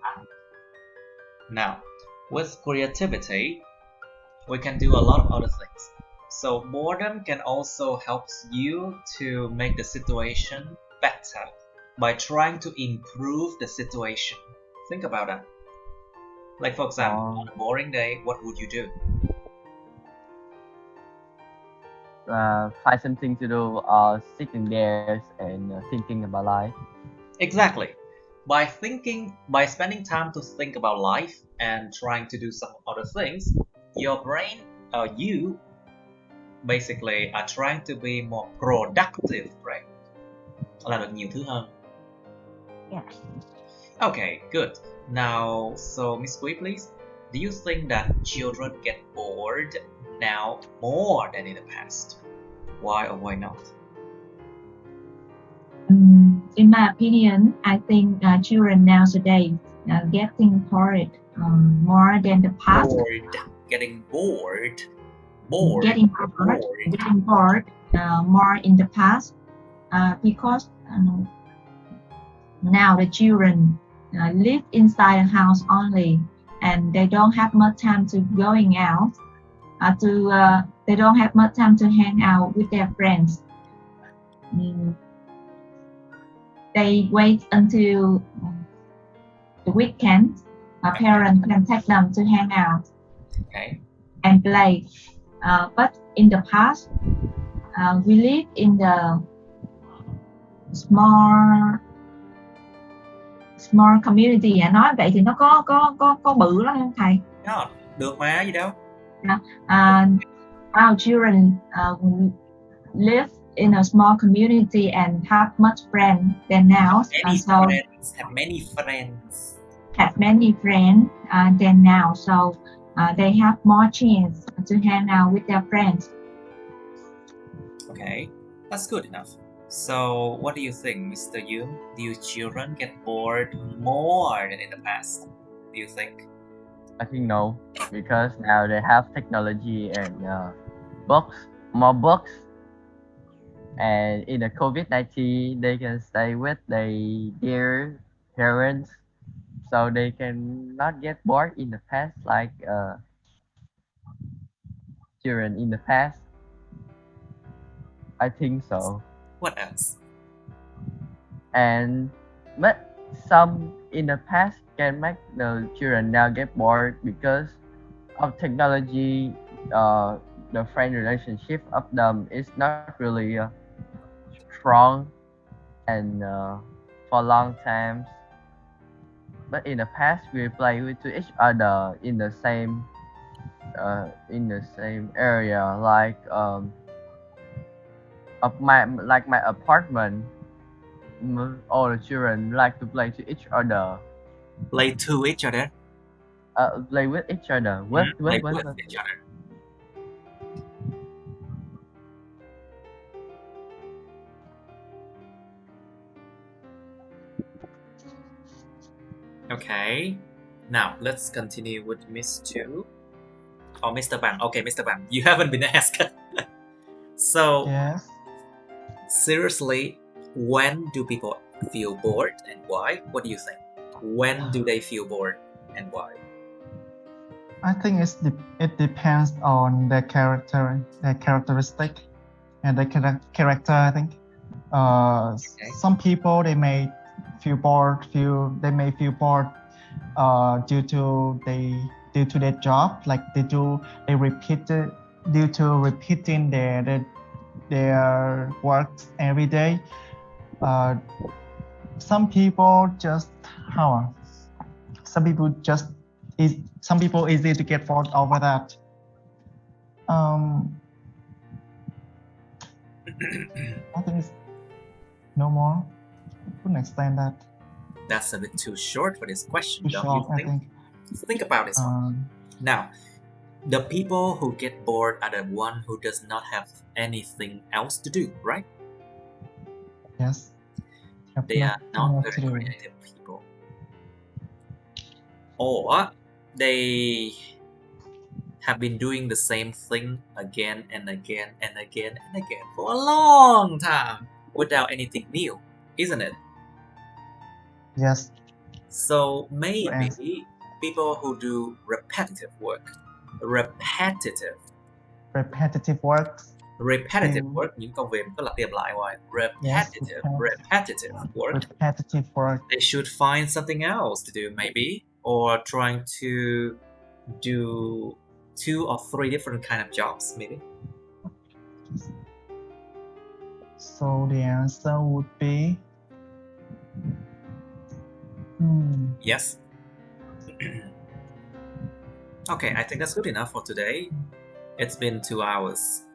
Now, with creativity, we can do a lot of other things. So boredom can also help you to make the situation better by trying to improve the situation. Think about that. Like for example, on a boring day, what would you do? Find something to do, sitting there and thinking about life. Exactly. By spending time to think about life and trying to do some other things, your brain, you basically are trying to be more productive brain. Làm được nhiều thứ hơn. Yes. Okay, good. Now, so Miss Kui, please, do you think that children get bored now more than in the past? Why or why not? In my opinion, I think children nowadays are getting bored more than the past. Getting bored more in the past because now the children live inside a house only, and they don't have much time to going out. They don't have much time to hang out with their friends. They wait until the weekend. Parents can take them to hang out and play. But in the past, we live in the small community. Nói vậy thì nó có bự lắm không thầy? Được mà, gì đâu. Our children live in a small community and have much friends than now. Have many friends than now. So they have more chance to hang out with their friends. Okay, that's good enough. So, what do you think, Mr. Yoon? Do your children get bored more than in the past? Do you think? I think no, because now they have technology and more books. And in the COVID-19, they can stay with their parents, so they can not get bored in the past like children in the past. I think so. What else? But some in the past can make the children now get bored because of technology. The friend relationship of them is not really strong and for long times. But in the past, we play with each other in the same area, like my apartment. All the children like to play to each other. Play to each other? Play with each other. With each other. Okay. Now, let's continue with Miss Tu. Or Mr. Bang. Okay, Mr. Bang, you haven't been asked. So, yes. Seriously, when do people feel bored and why? What do you think? When do they feel bored and why? I think it depends on their characteristic, and their character. I think some people they may feel bored. They may feel bored due to their job, like due to repeating their works every day. Some people easy to get bored over that. I think it's no more. I couldn't explain that. That's a bit too short for this question, Too don't short, you think? I think. Think about this one. Now, the people who get bored are the one who does not have anything else to do, right? Yes. They are not very creative people. Or they have been doing the same thing again and again and again and again for a long time without anything new, isn't it? Yes. So maybe Yes. people who do repetitive work, repetitive works, work, những công việc có lặp đi lặp lại hoài, yes, repetitive work, repetitive work. they should find something else to do maybe, or trying to do 2 or 3 different kind of jobs maybe. So the answer would be Yes. Okay, I think that's good enough for today. It's been 2 hours.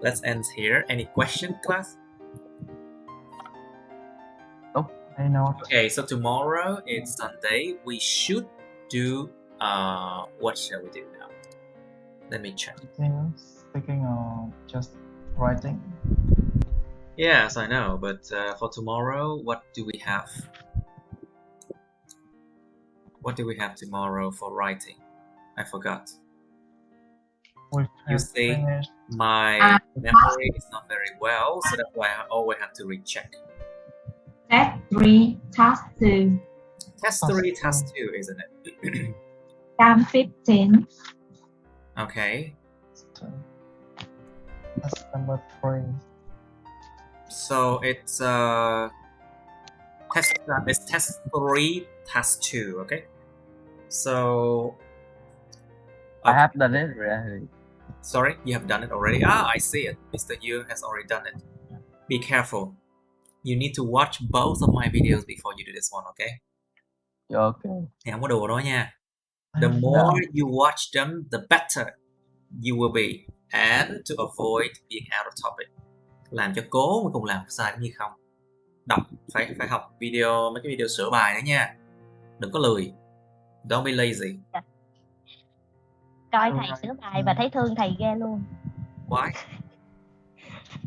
Let's end here. Any question, class? I know. Okay, so tomorrow it's Sunday. We should do what shall we do now? Let me check. Speaking or just writing. Yes, I know, but for tomorrow, what do we have? What do we have tomorrow for writing? I forgot. You see, finished. my memory is not very well, so that's why I always have to recheck. Test 3, Task 2. Test 3, Task 2, isn't it? Time 15. Okay. That's number 3. So it's test 3, Task 2. Okay. So I have done it already. Sorry, you have done it already. Ah, I see it. Mr. Yu has already done it. Be careful. You need to watch both of my videos before you do this one, okay? Okay. Thì không có đùa đó nha. The more you watch them, the better you will be. And to avoid being out of topic. Làm cho cố mà cùng làm sai cũng như không. Đọc, phải học video, mấy cái video sửa bài nữa nha. Đừng có lười. Don't be lazy. Coi thầy sửa bài và thấy thương thầy ghê luôn. Why?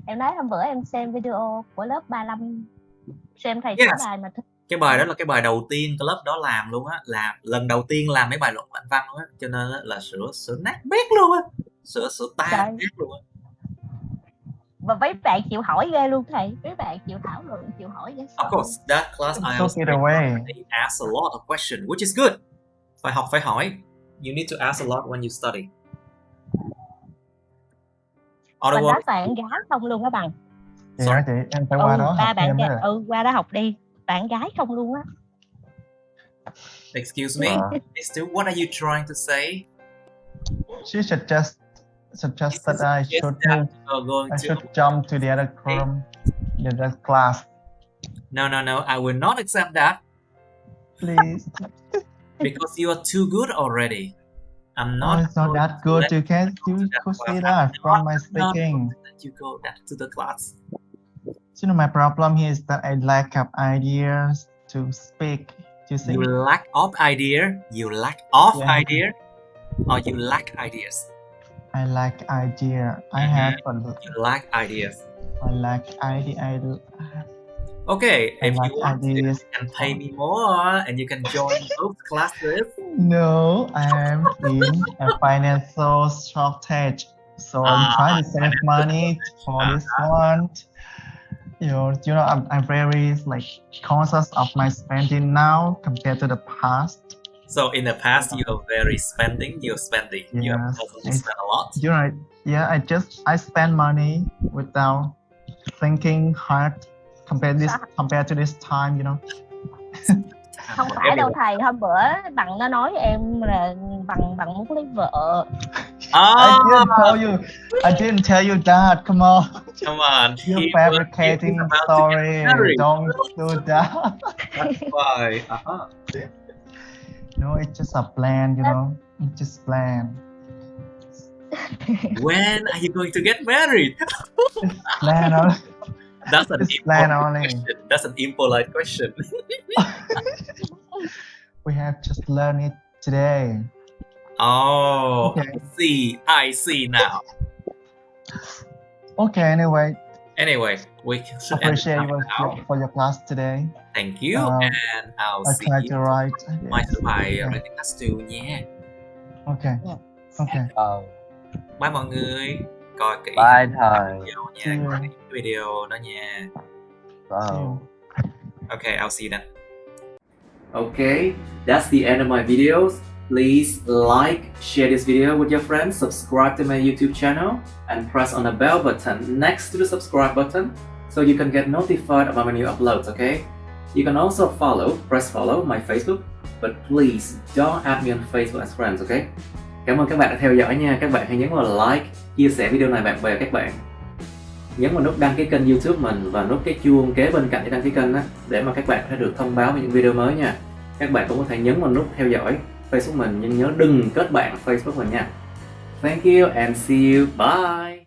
Em nói hôm bữa em xem video của lớp 35, xem thầy sửa bài mà thích. Cái bài đó là cái bài đầu tiên cái lớp đó làm luôn á, là lần đầu tiên làm mấy bài luận bản văn luôn á, cho nên là sửa nát bét luôn á, sửa tan nát luôn á. Và mấy bạn chịu hỏi ghê luôn thầy, mấy bạn chịu thảo luận, chịu hỏi dễ sợ. Of course, that class IELTS they ask a lot of questions, which is good. Phải học phải hỏi. You need to ask a lot when you study. Mình đó toàn gái không luôn á bằng. Chị hả chị? Em phải qua đó học thêm đó. Qua đó học đi. Bạn gái không luôn á. Excuse me, Mister, what are you trying to say? She suggested I should jump to the other class. No, I will not accept that. Please. Because you are too good already. I'm not. It's not that good. You can't see that from my speaking. Let you go back to the class. You know, my problem here is that I lack of ideas to speak. You see? You lack of idea. You lack of idea, or you lack ideas. I lack idea. I have. You lack ideas. I lack idea. Okay, if you want, you can pay me more, and you can join both classes. No, I'm in a financial shortage, so I'm trying to save money for this one. You know, I'm very conscious of my spending now compared to the past. So in the past, you are very spending. You're spending. Yes, you have spend a lot. You're right. Yeah, I spend money without thinking hard compared to this time, you know. Không phải đâu thầy, hôm bữa Bằng nó nói em là Bằng muốn lấy vợ. I didn't tell you that. Come on. You're fabricating story. Don't do that. That's why. No, it's just a plan, you know. It's just plan. When are you going to get married? Plan on. That's an impolite question. That's an impolite question. We have just learned it today. Oh, okay. I see now. Okay, anyway, we should appreciate you for your class today. Thank you, and I'll see try you to write. My bài writing class 2 nha. Okay. Okay. Bye mọi người. Coi kỹ bye thầy nha, video đó nha. Wow. Okay, I'll see you then. Okay, that's the end of my videos. Please like, share this video with your friends, subscribe to my YouTube channel, and press on the bell button next to the subscribe button so you can get notified about my new uploads, okay? You can also press follow my Facebook, but please don't add me on Facebook as friends, okay? Cảm ơn các bạn đã theo dõi nha. Các bạn hãy nhấn vào like, chia sẻ video này bạn bè các bạn. Nhấn vào nút đăng ký kênh YouTube mình và nút cái chuông kế bên cạnh để đăng ký kênh đó, để mà các bạn có thể được thông báo về những video mới nha. Các bạn cũng có thể nhấn vào nút theo dõi Facebook mình, nhưng nhớ đừng kết bạn Facebook mình nha. Thank you and see you. Bye.